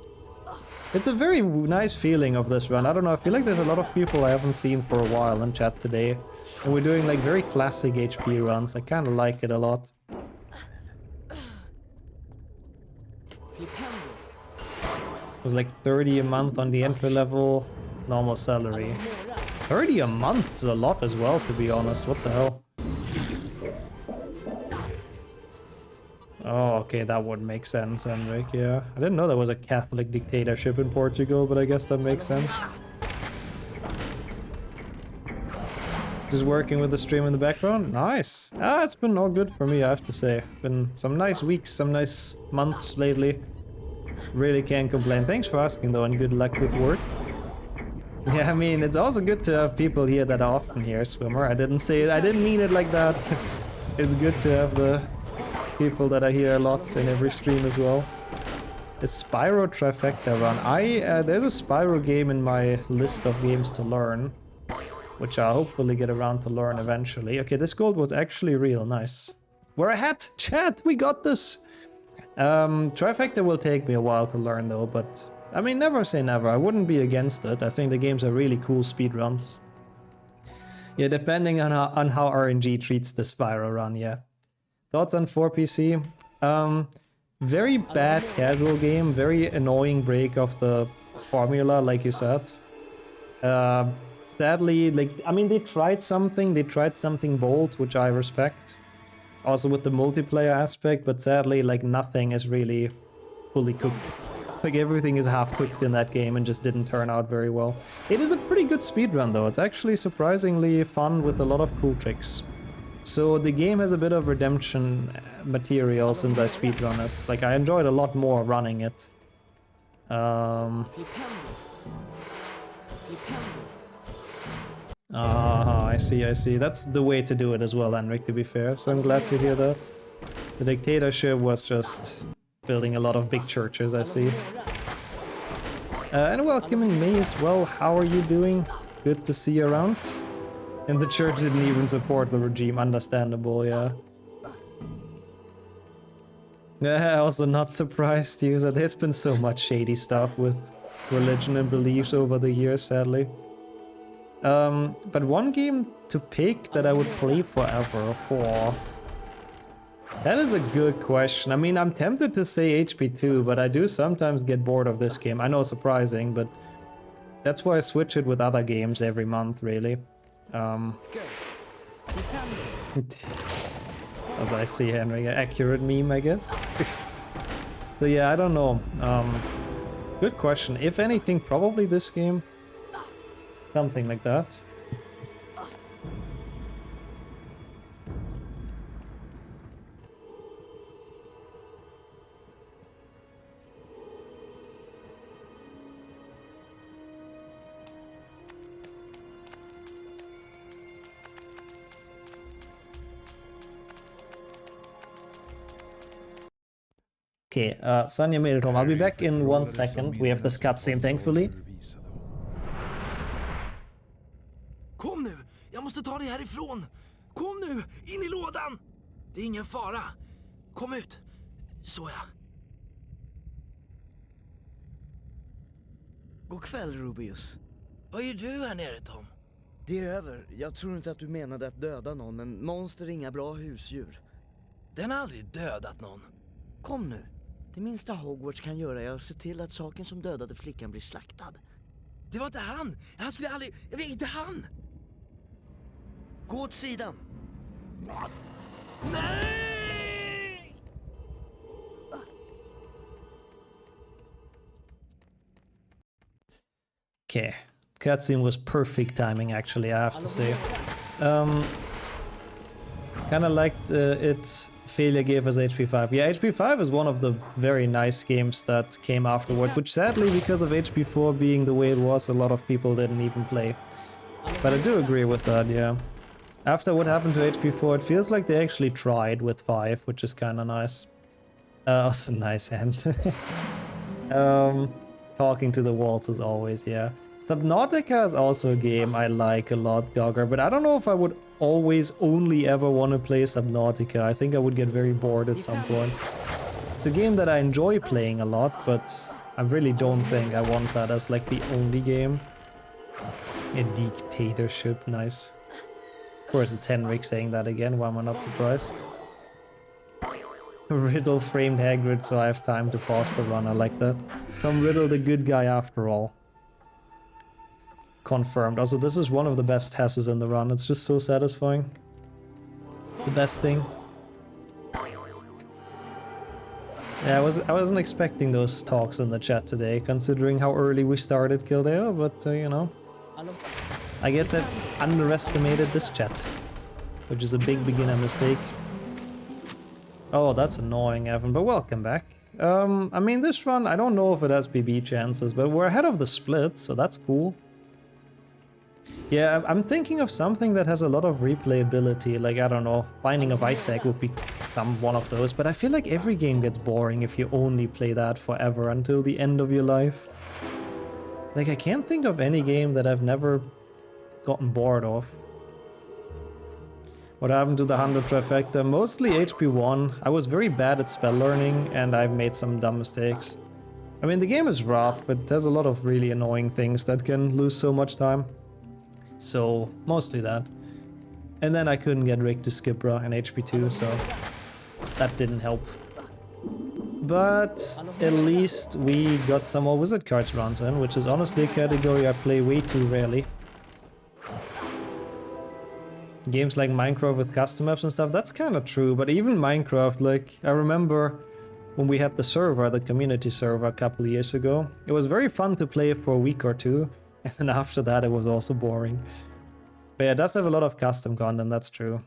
It's a very nice feeling of this run. I don't know, I feel like there's a lot of people I haven't seen for a while in chat today. And we're doing like very classic HP runs. I kind of like it a lot. It was like 30 a month on the entry level, normal salary. 30 a month is a lot as well, to be honest. What the hell? Oh, okay, that would make sense, Henrik, yeah. I didn't know there was a Catholic dictatorship in Portugal, but I guess that makes sense. Just working with the stream in the background? Nice! Ah, it's been all good for me, I have to say. Been some nice weeks, some nice months lately. Really can't complain. Thanks for asking though, and good luck with work. Yeah, I mean, it's also good to have people here that are often here, Swimmer. I didn't say it, I didn't mean it like that. It's good to have the people that are here a lot in every stream as well. A Spyro trifecta run. There's a Spyro game in my list of games to learn, which I'll hopefully get around to learn eventually. Okay, this gold was actually real. Nice. We're ahead! Chat, we got this! Trifecta will take me a while to learn though, but I mean, never say never. I wouldn't be against it. I think the games are really cool speedruns. Yeah, depending on how RNG treats the Spyro run, yeah. Thoughts on 4PC? Very bad casual game, very annoying break of the formula, like you said. Sadly, like, I mean, they tried something bold, which I respect. Also with the multiplayer aspect, but sadly, like, nothing is really fully cooked. Like, everything is half-cooked in that game and just didn't turn out very well. It is a pretty good speedrun, though. It's actually surprisingly fun with a lot of cool tricks. So the game has a bit of redemption material since I speedrun it. Like, I enjoyed a lot more running it. I see. That's the way to do it as well, Henrik, to be fair. So I'm glad to hear that. The dictatorship was just building a lot of big churches, I see. And welcoming me as well. How are you doing? Good to see you around. And the church didn't even support the regime. Understandable, yeah. Yeah, also not surprised, user. There's been so much shady stuff with religion and beliefs over the years, sadly. But one game to pick that I would play forever for... That is a good question. I mean, I'm tempted to say HP2, but I do sometimes get bored of this game. I know, surprising, but that's why I switch it with other games every month, really. As I see, Henry, an accurate meme, I guess. So yeah, I don't know. Good question. If anything, probably this game. Something like that. Okay, Sonia made it home. I'll be back in 1 second. We have this cutscene, thankfully. Kom nu! Jag måste ta dig härifrån! Kom nu! In i lådan! Det är ingen fara. Kom ut. Så ja. God kväll, Rubius. Vad gör du här nere, Tom? Det är över. Jag tror inte att du menade att döda någon, men monster är inga bra husdjur. Den har aldrig dödat någon. Kom nu. Det minsta Hogwarts kan göra är att se till att saken som dödade flickan blir slaktad. Det var inte han! Han skulle aldrig... Det är inte han! Gå åt sidan. Nej! Okay, cutscene was perfect timing, actually, I have to say. Kind of liked its failure gave us HP5. Yeah, HP5 is one of the very nice games that came afterward, which sadly, because of HP4 being the way it was, a lot of people didn't even play. But I do agree with that, yeah. After what happened to HP4, it feels like they actually tried with 5, which is kind of nice. Also nice hand. Talking to the walls as always, yeah. Subnautica is also a game I like a lot, Gogger, but I don't know if I would always only ever want to play Subnautica. I think I would get very bored at some point. It's a game that I enjoy playing a lot, but I really don't think I want that as like the only game. A dictatorship, nice. Of course it's Henrik saying that again, why am I not surprised? Riddle framed Hagrid so I have time to pause the run, I like that. Tom Riddle the good guy after all. Confirmed. Also, this is one of the best Hesses in the run. It's just so satisfying. The best thing. Yeah, I wasn't expecting those talks in the chat today, considering how early we started Kildare, but you know. I guess I've underestimated this chat, which is a big beginner mistake. Oh, that's annoying, Evan, but welcome back. I mean, this run, I don't know if it has PB chances, but we're ahead of the split, so that's cool. Yeah, I'm thinking of something that has a lot of replayability, like, I don't know, Binding of Isaac would be one of those, but I feel like every game gets boring if you only play that forever until the end of your life. Like, I can't think of any game that I've never gotten bored of. What happened to the 100 trifecta? Mostly HP1. I was very bad at spell learning and I've made some dumb mistakes. I mean, the game is rough, but there's a lot of really annoying things that can lose so much time. So, mostly that. And then I couldn't get Rick to Skibra in HP2, so that didn't help. But at least we got some more Wizard Cards runs in, which is honestly a category I play way too rarely. Games like Minecraft with custom maps and stuff, that's kind of true, but even Minecraft, like, I remember when we had the server, the community server a couple of years ago, it was very fun to play for a week or two, and then after that it was also boring. But yeah, it does have a lot of custom content, that's true.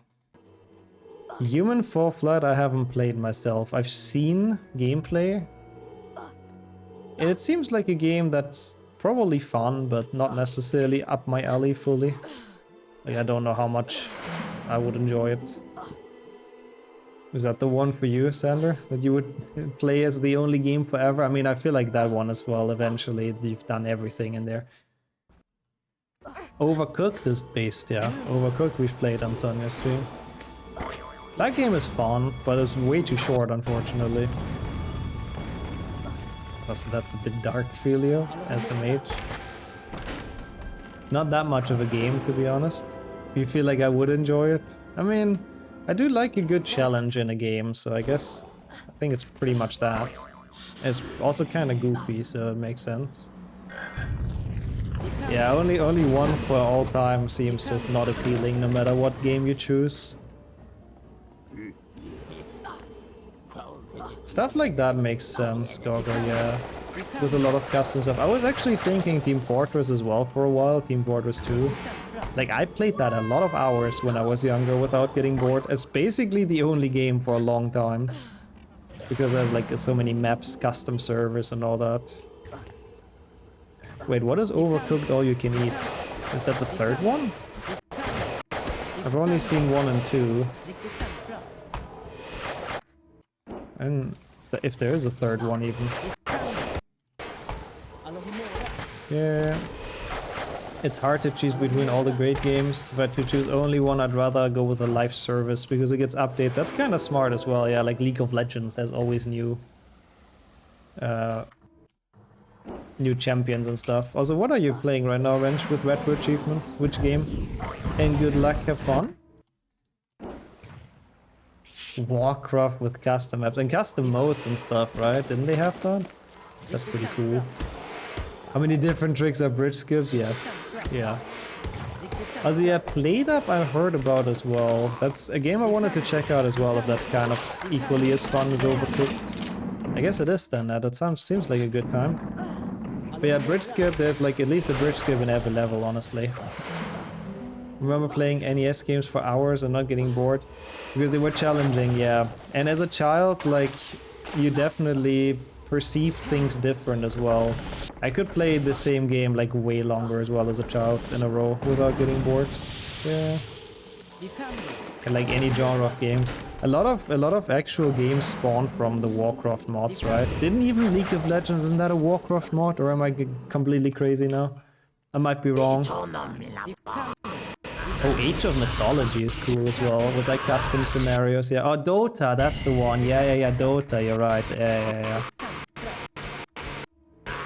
Human Fall Flat I haven't played myself. I've seen gameplay. And it seems like a game that's probably fun, but not necessarily up my alley fully. Like, I don't know how much I would enjoy it. Is that the one for you, Sander? That you would play as the only game forever? I mean, I feel like that one as well. Eventually, you've done everything in there. Overcooked is based, yeah. Overcooked we've played on Sonya's stream. That game is fun, but it's way too short, unfortunately. Also, that's a bit dark, Filio, SMH. Not that much of a game, to be honest. You feel like I would enjoy it? I mean, I do like a good challenge in a game, so I guess I think it's pretty much that. It's also kind of goofy, so it makes sense. Yeah, only one for all time seems just not appealing, no matter what game you choose. Stuff like that makes sense, Gogo, yeah. With a lot of custom stuff. I was actually thinking Team Fortress as well for a while, Team Fortress 2. Like, I played that a lot of hours when I was younger without getting bored. It's basically the only game for a long time. Because there's like so many maps, custom servers and all that. Wait, what is Overcooked All You Can Eat? Is that the third one? I've only seen 1 and 2. And if there is a third one even. Yeah. It's hard to choose between all the great games, but to choose only one, I'd rather go with a live service because it gets updates. That's kind of smart as well, yeah, like League of Legends, there's always new champions and stuff. Also, what are you playing right now, Wrench, with retro achievements? Which game? And good luck, have fun? Warcraft with custom maps and custom modes and stuff, right? Didn't they have that? That's pretty cool. How many different tricks are bridge skips? Yes. Yeah. Also, yeah, Played Up I heard about as well. That's a game I wanted to check out as well, if that's kind of equally as fun as Overcooked. I guess it is then, that seems like a good time. But yeah, bridge skip, there's like at least a bridge skip in every level, honestly. Remember playing NES games for hours and not getting bored? Because they were challenging, yeah. And as a child, like, you definitely perceive things different as well. I could play the same game like way longer as well as a child in a row without getting bored. Yeah. And like any genre of games. A lot of actual games spawned from the Warcraft mods, right? Didn't even League of Legends, isn't that a Warcraft mod? Or am I completely crazy now? I might be wrong. Oh, Age of Mythology is cool as well, with like custom scenarios, yeah. Oh, Dota, that's the one. Yeah, Dota, you're right. Yeah.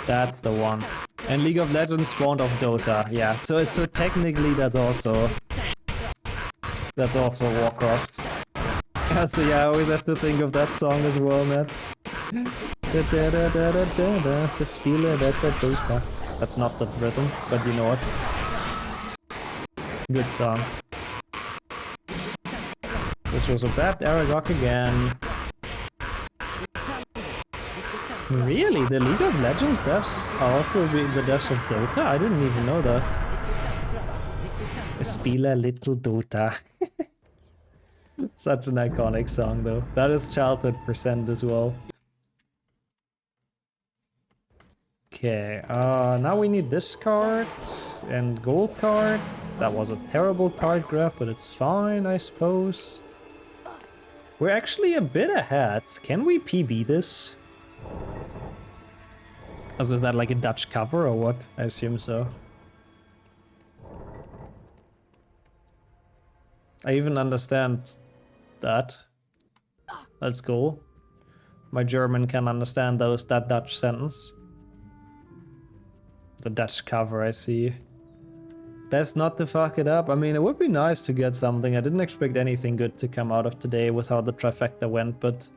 That's the one. And League of Legends spawned off Dota, yeah. So technically that's also Warcraft. Yeah, so yeah, I always have to think of that song as well, man. The Spiele Dota. That's not the rhythm, but you know what? Good song. This was a bad Aragog again. Really? The League of Legends devs are also the devs of Dota? I didn't even know that. Spiele Little Dota. Such an iconic song though. That is childhood % as well. Okay, now we need this card and gold card. That was a terrible card grab, but it's fine, I suppose. We're actually a bit ahead. Can we PB this? Also, is that like a Dutch cover or what? I assume so. I even understand that. Let's go. My German can understand that Dutch sentence. The Dutch cover, I see. Best not to fuck it up. I mean, it would be nice to get something. I didn't expect anything good to come out of today with how the trifecta went, but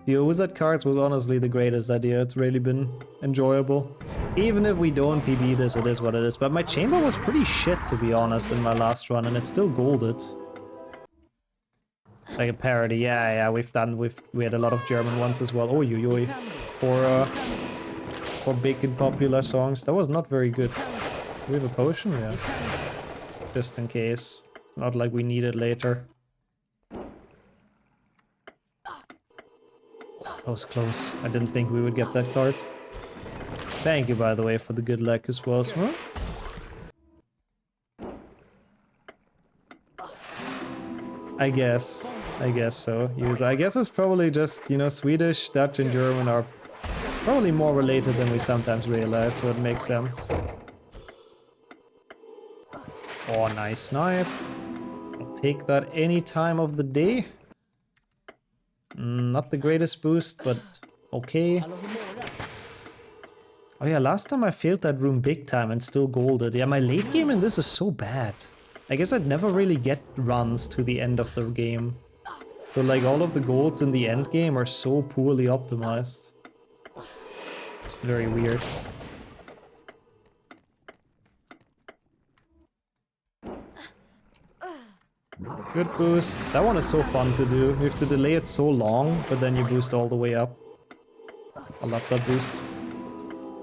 the OZ cards was honestly the greatest idea. It's really been enjoyable. Even if we don't PB this, it is what it is. But my chamber was pretty shit, to be honest, in my last run, and it still golded. Like a parody, yeah, we had a lot of German ones as well. Oi, oi, oi. For big and popular songs. That was not very good. Do we have a potion? Yeah. Just in case. Not like we need it later. That was close. I didn't think we would get that card. Thank you, by the way, for the good luck as well. Huh? I guess so. I guess it's probably just, you know, Swedish, Dutch, and German are probably more related than we sometimes realize, so it makes sense. Oh, nice snipe. I'll take that any time of the day. Not the greatest boost, but okay. Oh yeah, last time I failed that room big time and still golded. Yeah, my late game in this is so bad. I guess I'd never really get runs to the end of the game. So like all of the golds in the end game are so poorly optimized. It's very weird. Good boost. That one is so fun to do. You have to delay it so long, but then you boost all the way up. I love that boost.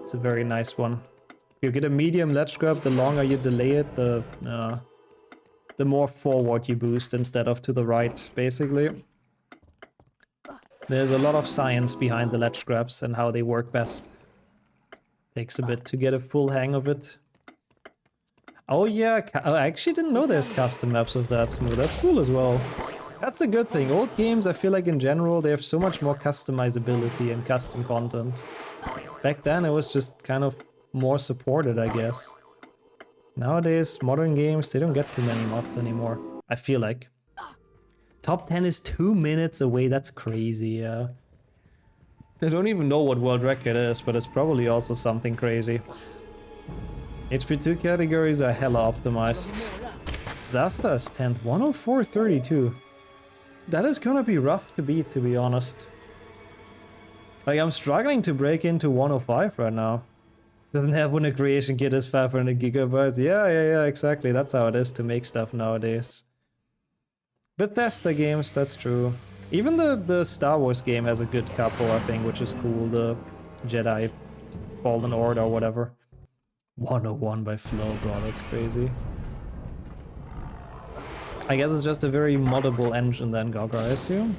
It's a very nice one. If you get a medium ledge grab, the longer you delay it, the more forward you boost instead of to the right, basically. There's a lot of science behind the ledge grabs and how they work best. Takes a bit to get a full hang of it. Oh yeah, I actually didn't know there's custom maps of that smooth. That's cool as well. That's a good thing. Old games, I feel like in general, they have so much more customizability and custom content. Back then it was just kind of more supported, I guess. Nowadays, modern games, they don't get too many mods anymore, I feel like. Top 10 is 2 minutes away, that's crazy, yeah. I don't even know what world record is, but it's probably also something crazy. HP2 categories are hella optimized. Zasta is 10th, 104.32. That is gonna be rough to beat, to be honest. Like, I'm struggling to break into 105 right now. Doesn't have when a creation kit is 500 gigabytes. Yeah, exactly. That's how it is to make stuff nowadays. Bethesda games, that's true. Even the Star Wars game has a good couple, I think, which is cool. The Jedi Fallen Order or whatever. 101 by Flow, bro, that's crazy. I guess it's just a very moddable engine then, Gaga, I assume.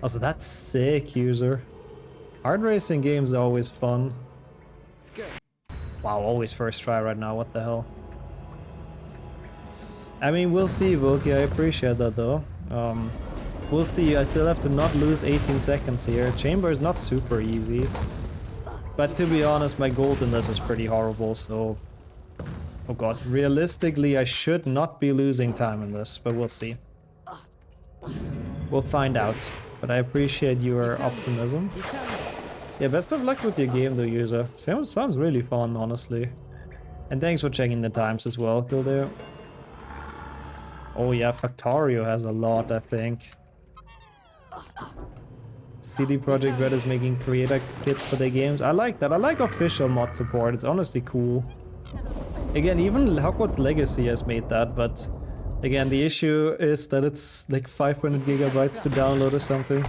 Also, that's sick, user. Kart racing games are always fun. Wow, always first try right now, what the hell. I mean, we'll see, Volky, I appreciate that though. We'll see, I still have to not lose 18 seconds here. Chamber is not super easy. But to be honest, my gold in this is pretty horrible, so... Oh god, realistically I should not be losing time in this, but we'll see. We'll find out, but I appreciate your optimism. Yeah, best of luck with your game though, user. Sounds really fun, honestly. And thanks for checking the times as well, Kildare. Oh yeah, Factorio has a lot, I think. CD Projekt Red is making creator kits for their games. I like that. I like official mod support. It's honestly cool. Again, even Hogwarts Legacy has made that, but again, the issue is that it's like 500 gigabytes to download or something.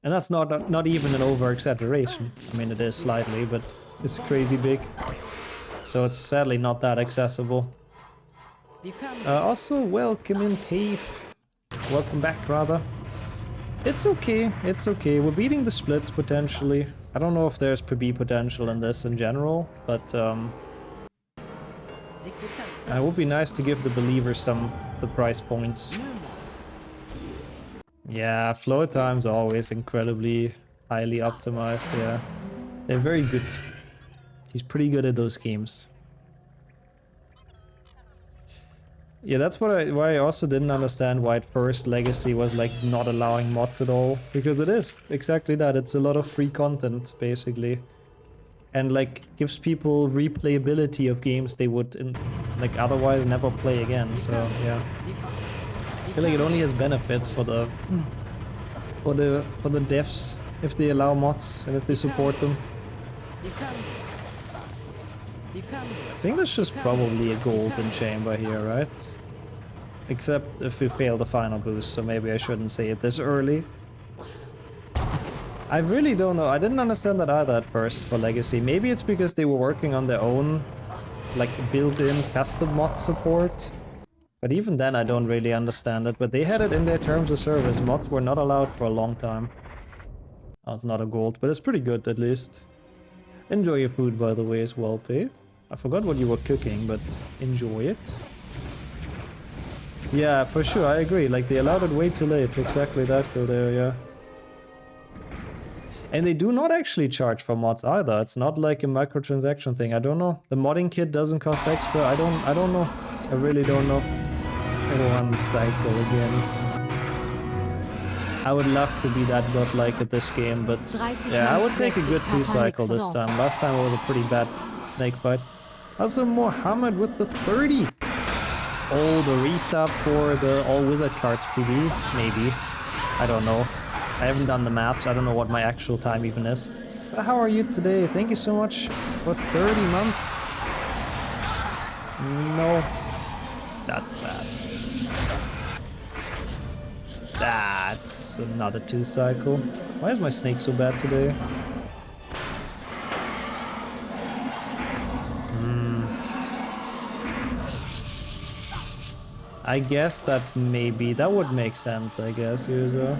And that's not even an over-exaggeration. I mean, it is slightly, but it's crazy big. So it's sadly not that accessible. Also, welcome in, Pave. Welcome back, rather. It's okay, it's okay. We're beating the splits, potentially. I don't know if there's PB potential in this in general, but it would be nice to give the believers some the price points. Yeah, flow time's always incredibly highly optimized, yeah. They're very good. He's pretty good at those games. Yeah, that's why I also didn't understand why at first Legacy was like not allowing mods at all. Because it is exactly that. It's a lot of free content, basically. And like gives people replayability of games they would like otherwise never play again. So yeah. I feel like it only has benefits for the devs if they allow mods and if they support them. I think there's just probably a golden chamber here, right? Except if we fail the final boost, so maybe I shouldn't say it this early. I really don't know. I didn't understand that either at first for Legacy. Maybe it's because they were working on their own, like, built-in custom mod support. But even then I don't really understand it. But they had it in their terms of service. Mods were not allowed for a long time. Oh, it's not a gold, but it's pretty good at least. Enjoy your food, by the way, as well, P. I forgot what you were cooking, but enjoy it. Yeah, for sure, I agree. Like, they allowed it way too late. Exactly that, there, yeah. And they do not actually charge for mods either. It's not like a microtransaction thing. I don't know. The modding kit doesn't cost extra. I don't know. I really don't know. One cycle again. I would love to be that godlike at this game, but yeah, I would take a good 2-cycle this time. Last time it was a pretty bad snake fight. Also Mohammed with the 30. Oh, the resub for the all wizard cards PB? Maybe. I don't know. I haven't done the maths. I don't know what my actual time even is. But how are you today? Thank you so much for 30 months. No. That's bad. That's another 2-cycle. Why is my snake so bad today? I guess that that would make sense, I guess, Yuzo.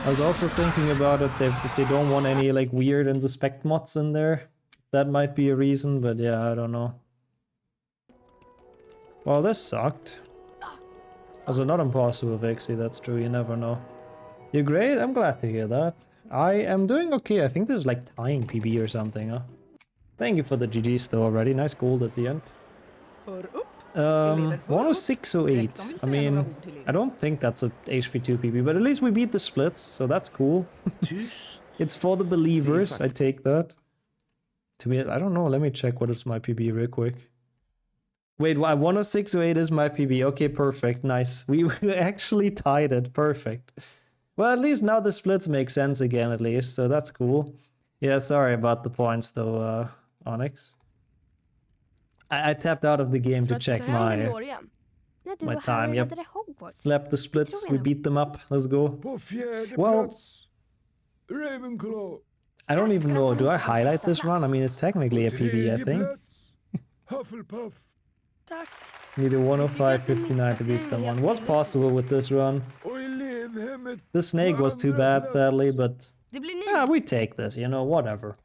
I was also thinking about it, if they don't want any like weird and suspect mods in there. That might be a reason, but yeah, I don't know. Well, this sucked. Also, not impossible, Vixie, that's true, you never know. You're great, I'm glad to hear that. I am doing okay, I think there's like tying PB or something, huh? Thank you for the GGs though already, nice gold at the end. 10608. I mean, I don't think that's a HP2 PB, but at least we beat the splits, so that's cool. It's for the believers, I take that. To be, I don't know, let me check what is my PB real quick. Wait, 10608 is my PB. Okay, perfect, nice. We actually tied it, perfect. Well, at least now the splits make sense again, at least, so that's cool. Yeah, sorry about the points though, Onyx. I tapped out of the game to check my time, yep. Slept the splits, we beat them up, let's go. Well, I don't even know, do I highlight this run? I mean, it's technically a PB, I think. Need a 105.59 to beat someone. Was possible with this run. The snake was too bad, sadly, but yeah, we take this, you know, whatever.